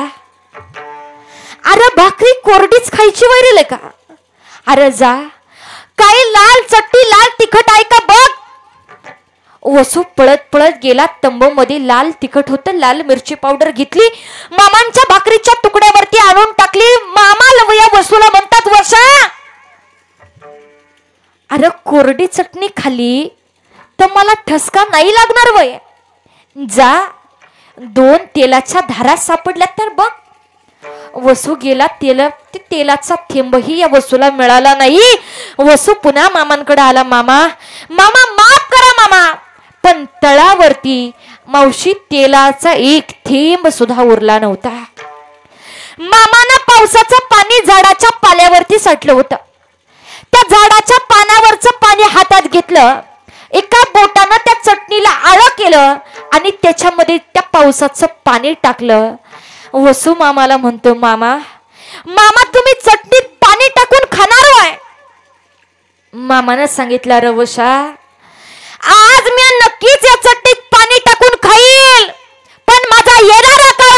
अरे भाकरी कोरडीच खायची वैरेल का? अरे जा, काही लाल चट्टी लाल तिखट आहे का बघ. वसू पळत पळत गेला. तंबूमध्ये लाल तिखट होतं, लाल मिरची पावडर घेतली, मामांच्या भाकरीच्या तुकड्यावरती आणून टाकली. मामा लवया वसूला म्हणतात, वशा, अरे कोरडी चटणी खाली तर मला ठसका नाही लागणार वय. जा, 2 तेलाच्या धारा सापडल्या तर बघ. वसू गेला. तेलाचा थेंबही या वसूला मिळाला नाही. वसू पुन्हा मामांकडे आला. मामा, मामा माफ करा मामा, पण तळावरती मावशी तेलाचा एक थेंब सुद्धा उरला नव्हता. मामाना पावसाचं पाणी झाडाच्या पाल्यावरती साठलं होतं. त्या झाडाच्या पानावरचं पाणी हातात घेतलं, एका बोटानं त्या चटणीला आळं केलं आणि त्याच्यामध्ये त्या पावसाचं पाणी टाकलं. वसू मामाला म्हणतो, मामा, मामा तुम्ही चटणीत पाणी टाकून खाणार होय? मामानं सांगितलं, रवशा, आज मी नक्कीच या चटणीत पाणी टाकून खाईल, पण माझा येणारा काळ,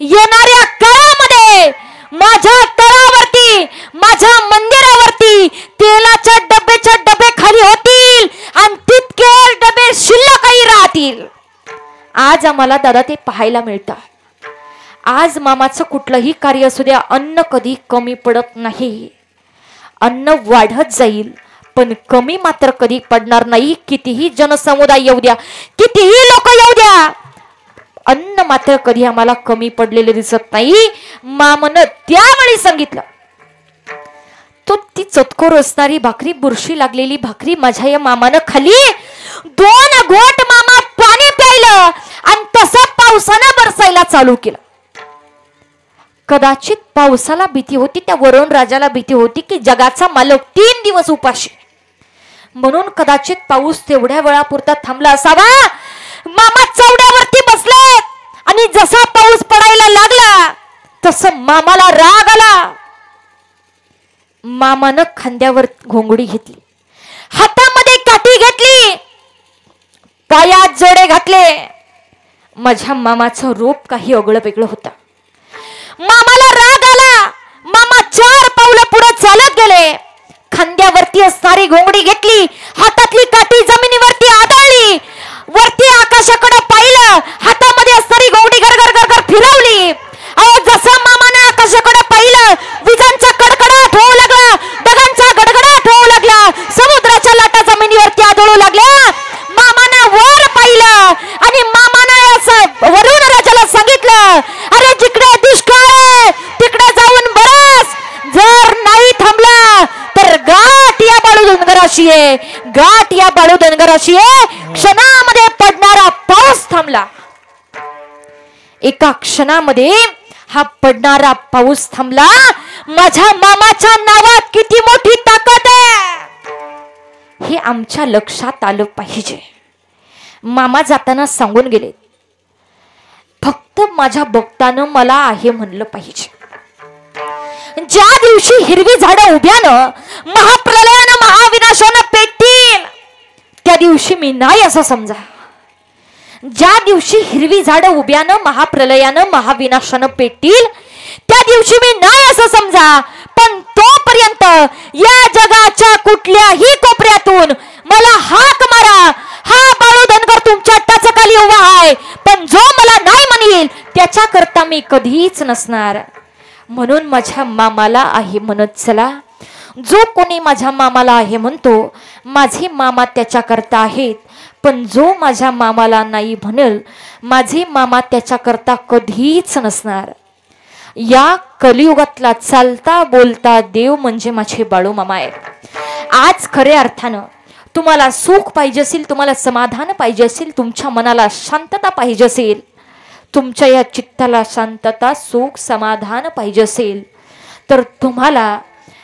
येणाऱ्या काळामध्ये माझ्या तळावरती, माझ्या मंदिरावरती तेलाच्या डब्याचे डबे खाली होतील आणि तितके डबे शिल्लकही राहतील. आज आम्हाला दादा ते पाहायला मिळतं. आज मामाचं कुठलंही कार्य असू द्या, अन्न कधी कमी पडत नाही. अन्न वाढत जाईल पण कमी मात्र कधी पडणार नाही. कितीही जनसमुदाय येऊ द्या, कितीही लोक येऊ द्या, अन्न मात्र कधी आम्हाला कमी पडलेले दिसत नाही. मामानं त्यावेळी सांगितलं. तो ती चतकोर असणारी भाकरी, बुरशी लागलेली भाकरी माझ्या या मामानं खाली. 2 घोट मामा पाणी प्यायलं आणि तसं पावसानं बरसायला चालू केलं. कदाचित पावसाला भीती होती, त्या वरुण राजाला भीती होती की जगाचा मालक 3 दिवस उपाशी, म्हणून कदाचित पाऊस तेवढ्या वेळापुरता थांबला असावा. मामा चौड्यावरती बसले आणि जसा पाऊस पडायला लागला तसं मामाला राग आला. मामानं खांद्यावर घोंगडी घेतली, हातामध्ये काठी घेतली, पायात जोडे घातले. माझ्या मामाचं रूप काही आगळं वेगळं होतं. मामाला राग आला. मामा 4 पावलं पुढे चालत गेले. खांद्यावरती असणारी घोंगडी घेतली, हातातली काठी जमिनीवरती आदळली, वरती आकाशाकडे पाहिलं, हातामध्ये असणारी घोंगडी गरगर गरगर फिरवली. जसं मामाने आकाशाकडे पाहिलं, विजांचा कडकडाट होऊ लागला, ढगांचा गडगडाट होऊ लागला, समुद्राच्या लाटा जमिनीवरती आदळू लागल्या. मामाने वर पाहिलं आणि मामाने असं वरुण राजाला सांगितलं, अरे जिकडे दुष्काळ आहे तिकडे जाऊन बरस, जर नाही थांबला तर गाठ या बाळू डोंगराशी आहे, गाठ या बाळू डोंगराशी आहे. क्षणामध्ये पडणारा पाऊस थांबला. एका क्षणामध्ये हा पडणारा पाऊस थांबला. माझ्या मामाच्या नावात किती मोठी ताकद आहे हे आमच्या लक्षात आलं पाहिजे. मामा जाताना सांगून गेले, फक्त माझ्या भक्तानं मला आहे म्हणलं पाहिजे. ज्या दिवशी हिरवी झाडं उभ्यानं महाप्रलयानं महाविनाशानं पेटतील त्या दिवशी मी नाही असं समजा. ज्या दिवशी हिरवी झाडं उभ्यानं महाप्रलयानं महाविनाशानं पेटतील त्या दिवशी मी नाही असं समजा. पण तोपर्यंत या जगाच्या कुठल्याही कोपऱ्यातून मला हाक मारा, हा बाळू धनगर तुमच्या टाचखाली उभा आहे, पण जो मला नाही म्हणेल त्याच्याकरता मी कधीच नसणार. म्हणून माझ्या मामाला आहे म्हणत चला. जो कोणी माझ्या मामाला आहे म्हणतो, माझे मामा त्याच्याकरता आहेत, पण जो माझ्या मामाला नाही म्हणेल, माझे मामा त्याच्याकरता कधीच नसणार. या कलियुगातला चालता बोलता देव म्हणजे माझे बाळू मामा आहेत. आज खऱ्या अर्थानं तुम्हाला सुख पाहिजे असेल, तुम्हाला समाधान पाहिजे असेल, तुमच्या मनाला शांतता पाहिजे असेल, तुमच्या या चित्ताला शांतता सुख समाधान पाहिजे असेल, तर तुम्हाला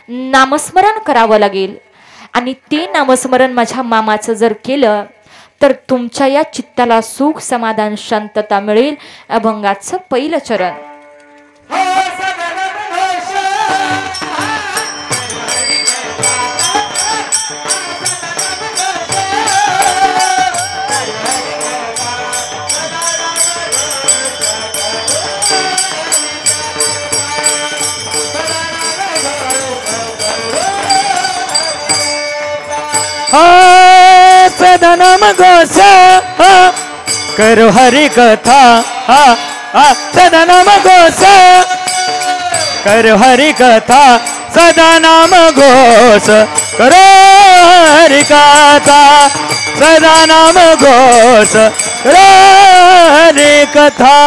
नामस्मरण करावं लागेल. आणि ते नामस्मरण माझ्या मामाचं जर केलं तर तुमच्या या चित्ताला सुख समाधान शांतता मिळेल. अभंगाचं पहिलं चरण. सदनम घोष करो हरि कथा. सदनम घोष करो हरि कथा. सदा नाम घोष करो हरि कथा. सदा नाम घोष करो हरि कथा.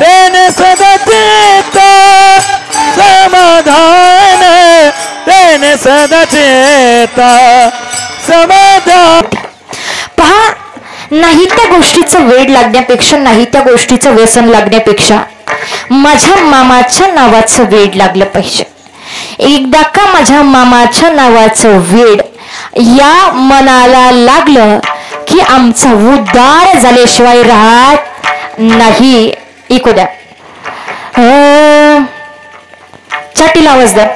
तेने सदा चेता समाधान. तेने सदा चेता समाधान. पहा, नाही त्या गोष्टीचं वेड लागण्यापेक्षा, नाही त्या गोष्टीचं व्यसन लागण्यापेक्षा माझ्या मामाच्या नावाचं वेड लागलं पाहिजे. एकदा का माझ्या मामाच्या नावाचं वेड या मनाला लागलं की आमचा उद्धार झाल्याशिवाय राहत नाही. इको द्या, छातीला आवाज द्या.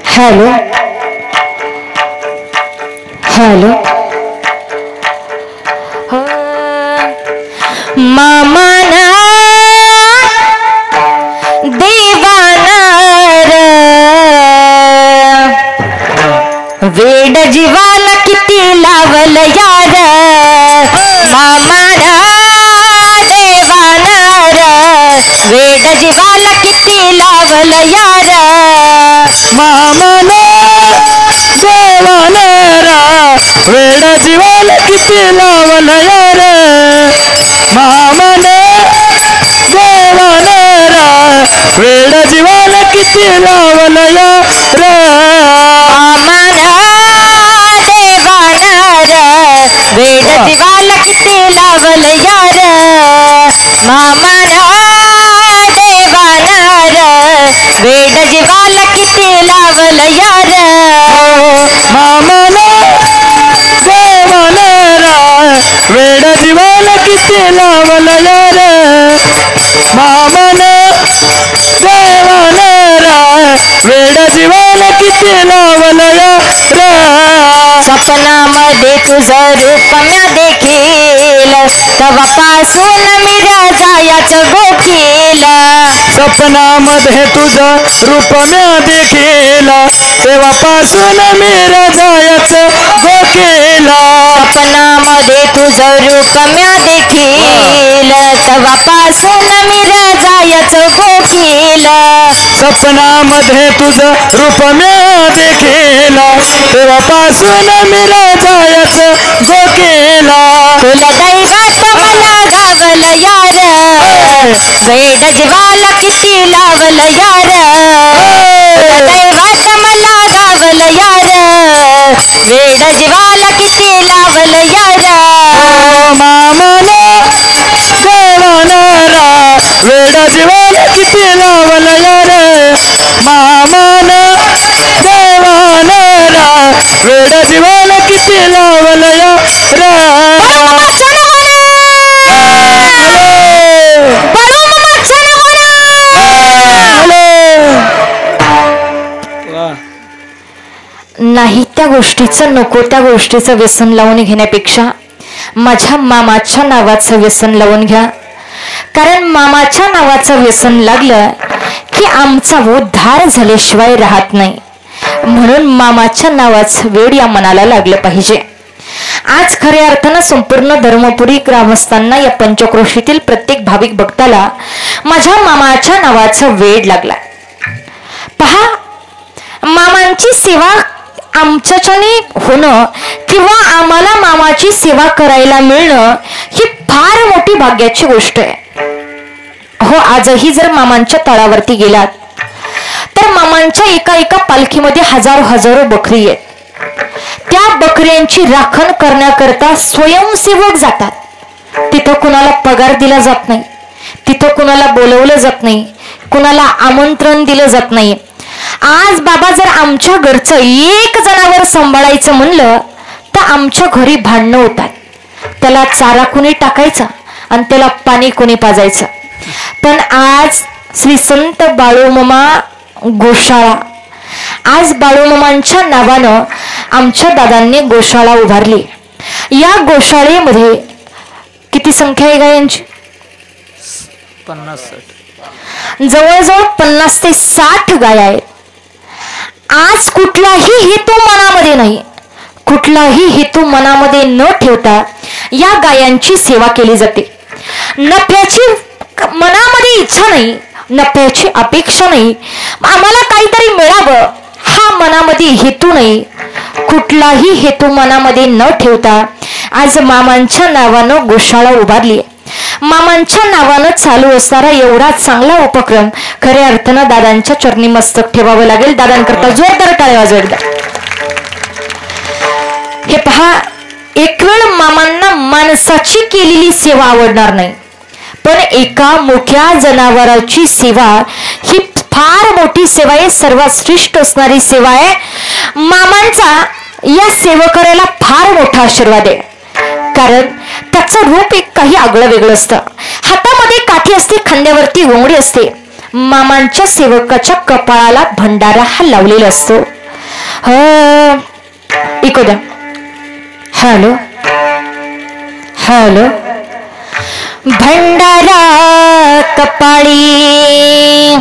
Hello hello. मामाना देवाना वेड जीवाला किती लावल यार. मामाना वेड जीवाला किती लावल यार. मामाने देवानेरा वेड जीवाला किती लावल यार. मामाने देवानेरा वेड जीवाला किती लावल यार. मामाना देवानार वेड जीवाला किती लावल यार. मामाना वेड जीवाला किती लावल यार. मामाने देवानेरा वेड जीवाला किती लावल यार. मामाने देवानेरा वेड जीवाला किती लावल यार. सपनामध्ये तुझं रूप म्या देखील, तवापासून मी राजायाचं गोखील. सपनामध्ये तुझं रूप म्या देखील, तेव्हापासून मी राजायाचं गोखील. सपनामध्ये तुझं रूप म्या देखील, तवापासून मी राजायाचं गोखील. सपनामध्ये तुझं रूप म्या देखील, तेव्हापासून मी राजायाचं गोखील. कुलदैवत मला गावल यार. वेड जीवाला किती लावल यार. कुलदैवत मला गावल यार. वेड जीवाला किती लावल यार. मामाने देवानेरा वेड जीवाला किती लावल यार. मामाने देवानेरा वेड जीवाला किती लावल यार. नाही त्या गोष्टीचं, नको त्या गोष्टीचं व्यसन लावून घेण्यापेक्षा माझ्या मामाच्या नावाचं व्यसन लावून घ्या. कारण मामाच्या नावाचं व्यसन लागलं की आमचा उद्धार झाल्याशिवाय राहत नाही. म्हणून मामाच्या नावाचं वेड या मनाला लागलं पाहिजे. आज खऱ्या अर्थानं संपूर्ण धर्मपुरी ग्रामस्थांना, या पंचक्रोशीतील प्रत्येक भाविक भक्ताला माझ्या मामाच्या नावाचं वेड लागला. पहा, मामांची सेवा आमच्याच्याने होणं किंवा आम्हाला मामाची सेवा करायला मिळणं ही फार मोठी भाग्याची गोष्ट आहे. हो, आजही जर मामांच्या तळावरती गेलात तर मामांच्या एका एका पालखीमध्ये हजारो हजारो बकरी आहेत. त्या बकऱ्यांची राखण करण्याकरता स्वयंसेवक जातात. तिथं कुणाला पगार दिला जात नाही, तिथं कुणाला बोलवलं जात नाही, कुणाला आमंत्रण दिलं जात नाही. आज बाबा जर आमच्या घरचं एक जनावर सांभाळायचं म्हणलं तर आमच्या घरी भांडणं होतात. त्याला चारा कुणी टाकायचा आणि त्याला पाणी कुणी पाजायचं. पण आज श्री संत बाळूमामा गोशाळा, आज बाळूमामांच्या नावानं आमच्या दादांनी गोशाळा उभारली. या गोशाळेमध्ये किती संख्या आहे गायांची? 50-60, जवळजवळ 50 ते 60 गाय आहेत. आज कुठलाही हेतू मनामध्ये नाही, कुठलाही हेतू मनामध्ये न ठेवता या गायांची सेवा केली जाते. नफ्याची मनामध्ये इच्छा नाही, नफ्याची अपेक्षा नाही, आम्हाला काहीतरी मिळावं हा मनामध्ये हेतू नाही. कुठलाही हेतू मनामध्ये न ठेवता आज मामांच्या नावानं गोशाळा उभारली. मामांच्या नावानं चालू असणारा एवढा चांगला उपक्रम खऱ्या अर्थानं दादांच्या चरणी मस्तक ठेवावं लागेल. दादांकरता जोरदार टाळ्या वाजवतात. हे पहा, एक वेळ मामांना माणसाची केलेली सेवा आवडणार नाही, पण एका मोठ्या जनावराची सेवा ही फार मोठी सेवा आहे, सर्वात श्रेष्ठ असणारी सेवा आहे. मामांचा या सेवकऱ्याला फार मोठा आशीर्वाद आहे. कारण त्याचं रूप एक काही आगळं वेगळं असतं. हातामध्ये काठी असते, खांद्यावरती घोंगडी असते. मामांच्या सेवकाच्या कपाळाला भंडारा हा लावलेला असतो. इको द्या. Hello hello. भंडारा कपाळी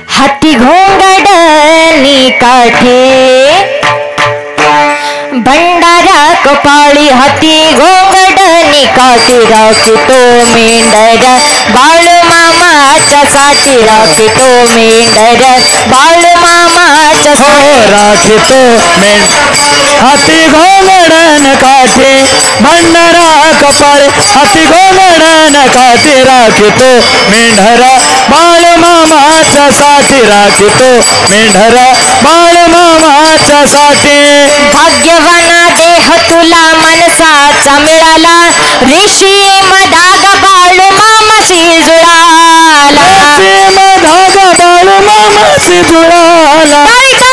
हाती घोंगडनी काठी, भंडारा कपाळी हाती घोंगडनी काठी, राखतो मेंढर बाळूमामाच्या साठी, राखतो मेंढर बाळूमामाच्या साठी, राखतो हाती घोंगडन काठी, भंडारा कपाळी हाती घोंगडन काठी, राखतो मेंढरा बाळूमामाच्या साठी, राखतो मेंढरा बाळूमामाच्या साठी. भाग्यवाना देह तुला मनसाचा मिळाला, रेशीम धाग बाळूमामाशी जुळाला, रेशीम धाग बाळूमामाशी जुळाला,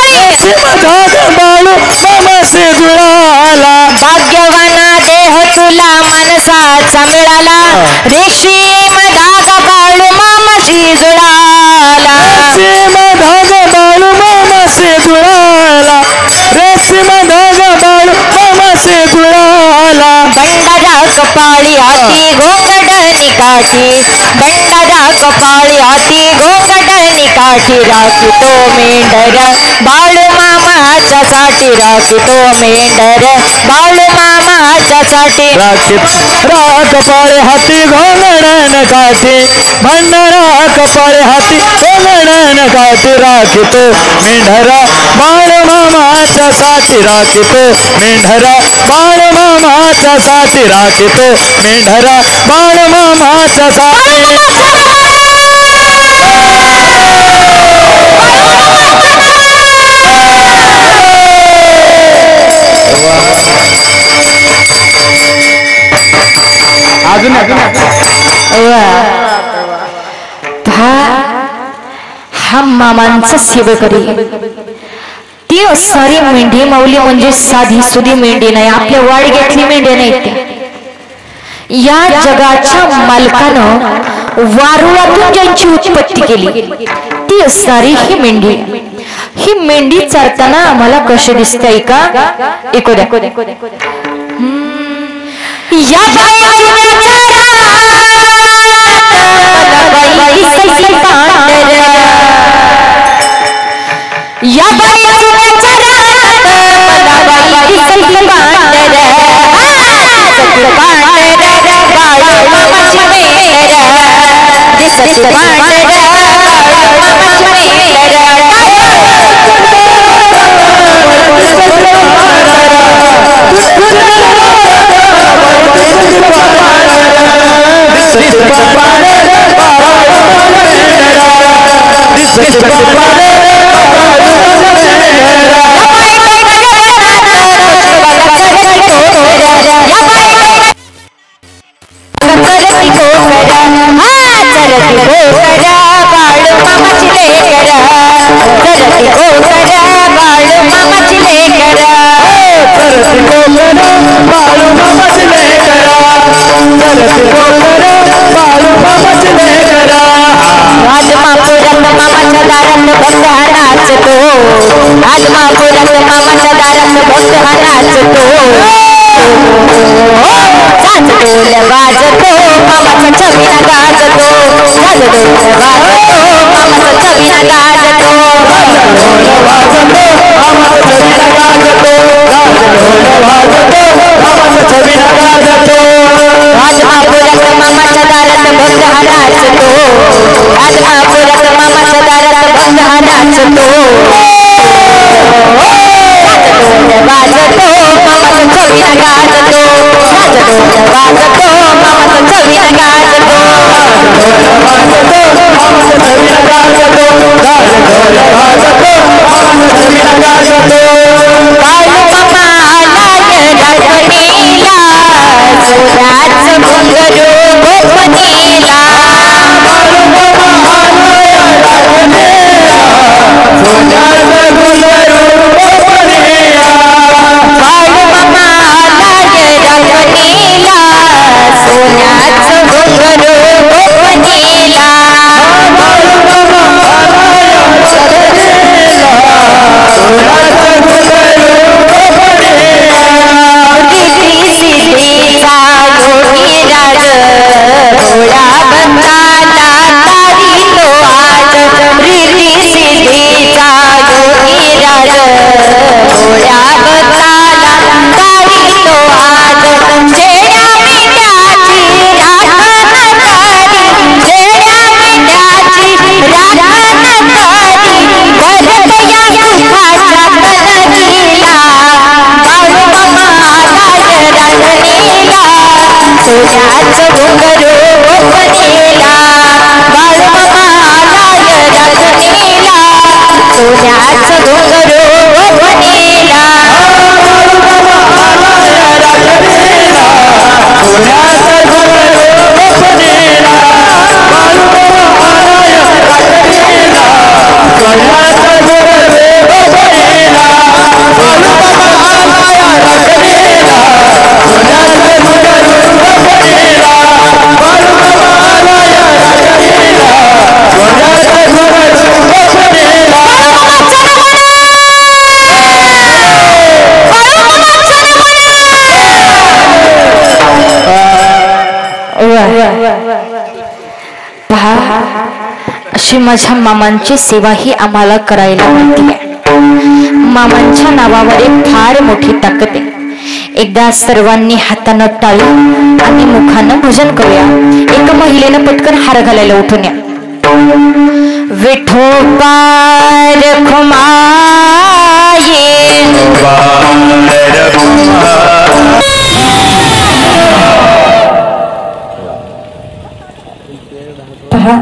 रेशीम धाग बाळूमामाशी जुळाला. भाग्यवाना देह तुला मनसाचा मिळाला, रेशीम धाग बाळूमामाशी जुळाला, रेशीम धाग बाळूमामाशी जुळाला, रेशीम धाग बाळूमामाशी जुळाला. भंडारा कपाळी हाती घोंगडनी काठी, भंडारा कपाळी हाती घोंगडनी काठी, राखतो मेंढर बाळूमामाच्या साठी, राखतो मेंढर बाळूमामाच्या साठी, भंडारा कपाळी हाती घोंगडन काठी, भंडारा कपाळी हाती घोंगडन काठी, राखतो मेंढरा बाळूमामाच्या साठी, राखतो मेंढरा बाळूमामाच्या साठी, राखतो मेंढरा बाळूमामाच्या साठी. अजून हा मामांचा सेवकरी. ती सारी मेंढी माऊली म्हणजे साधी सुधी मेंढी नाही, आपल्या वाडग्यातली मेंढी नाही. या जगाच्या मालकानं वारुळातून ज्यांची उत्पत्ती केली ती असणारी ही मेंढी. ही मेंढी चारताना आम्हाला कशी दिसते का? ऐकू द्या. या चरती गोकरा बाळू मामाची लेकरा चरती गोकरा बाळू मामाची लेकरा चरती गोकरा बाळू मामाची लेकरा चरती गोकरा बाळू मामाची लेकरा राजमापुरात मामाच्या दारात भक्त हा नाचतो राजमापुरात मामाच्या दारात भक्त हा नाचतो झांज ढोल वाजतो मामाचा छबिना गाजतो झांज ढोल वाजतो मामाचा छबिना गाजतो ढोल वाजतो मामाचा छबिना गाजतो ढोल वाजतो मामाचा छबिना गाजतो राजमापुरात मामाच्या दारात भक्त हा नाचतो राजमापुरात मामाच्या दारात भक्त हा नाचतो वाजतो मामाचा छबिना गाजतो ढोल वाजतो मामाचा छबिना गाजतो वाजतो मामाचा छबिना गाजतो ढोल वाजतो मामाचा छबिना गाजतो बाळू मामा आलाय राखणीला सोन्याच घुंगरू गोपनीला बाळू मामा आलाय राखणीला सोन्याचं घुंगरू गोपनीला बाळू मामा आलाय राखणीला सोन्याच घुंगरू गोपनीला बाळू मामा आलाय राखणीला सोन्याचं घुंगरू गोपनीला रिद्धी सिद्धीचा योगी राज भोळा बंदाला तारितो आज रिद्धी सिद्धीचा योगी राज भोळा बंदाला तारितो आज जेड्या मेंढ्याची राखण करी जेड्या मेंढ्याची राखण करी भरत या सुखाच्या कलगीला बाळू मामा आलाय राखणीला सोन्याचं घुंगरू गोपनीला बाळू मामा आलाय राखणीला सोन्याचं घुंगरू गोपनीला सोन्याचं घुंगरू गोपनीला बाळू मामा आलाय राखणीला सोन्याचं घुंगरू गोपनीला बाळू मामा आलाय राखणीला सोन्याचं घुंगरू गोपनीला बाळू मामा आलाय राखणीला सोन्याचं घुंगरू गोपनीला पहा अशी माझ्या मामांची सेवा ही आम्हाला करायला मिळते मामांच्या नावावर एक फार मोठी ताकद आहे एकदा सर्वांनी हातानं टाळी आणि मुखानं भजन करूया एका महिलेनं पटकन हार घालायला उठून या विठोबार खुमाये पहा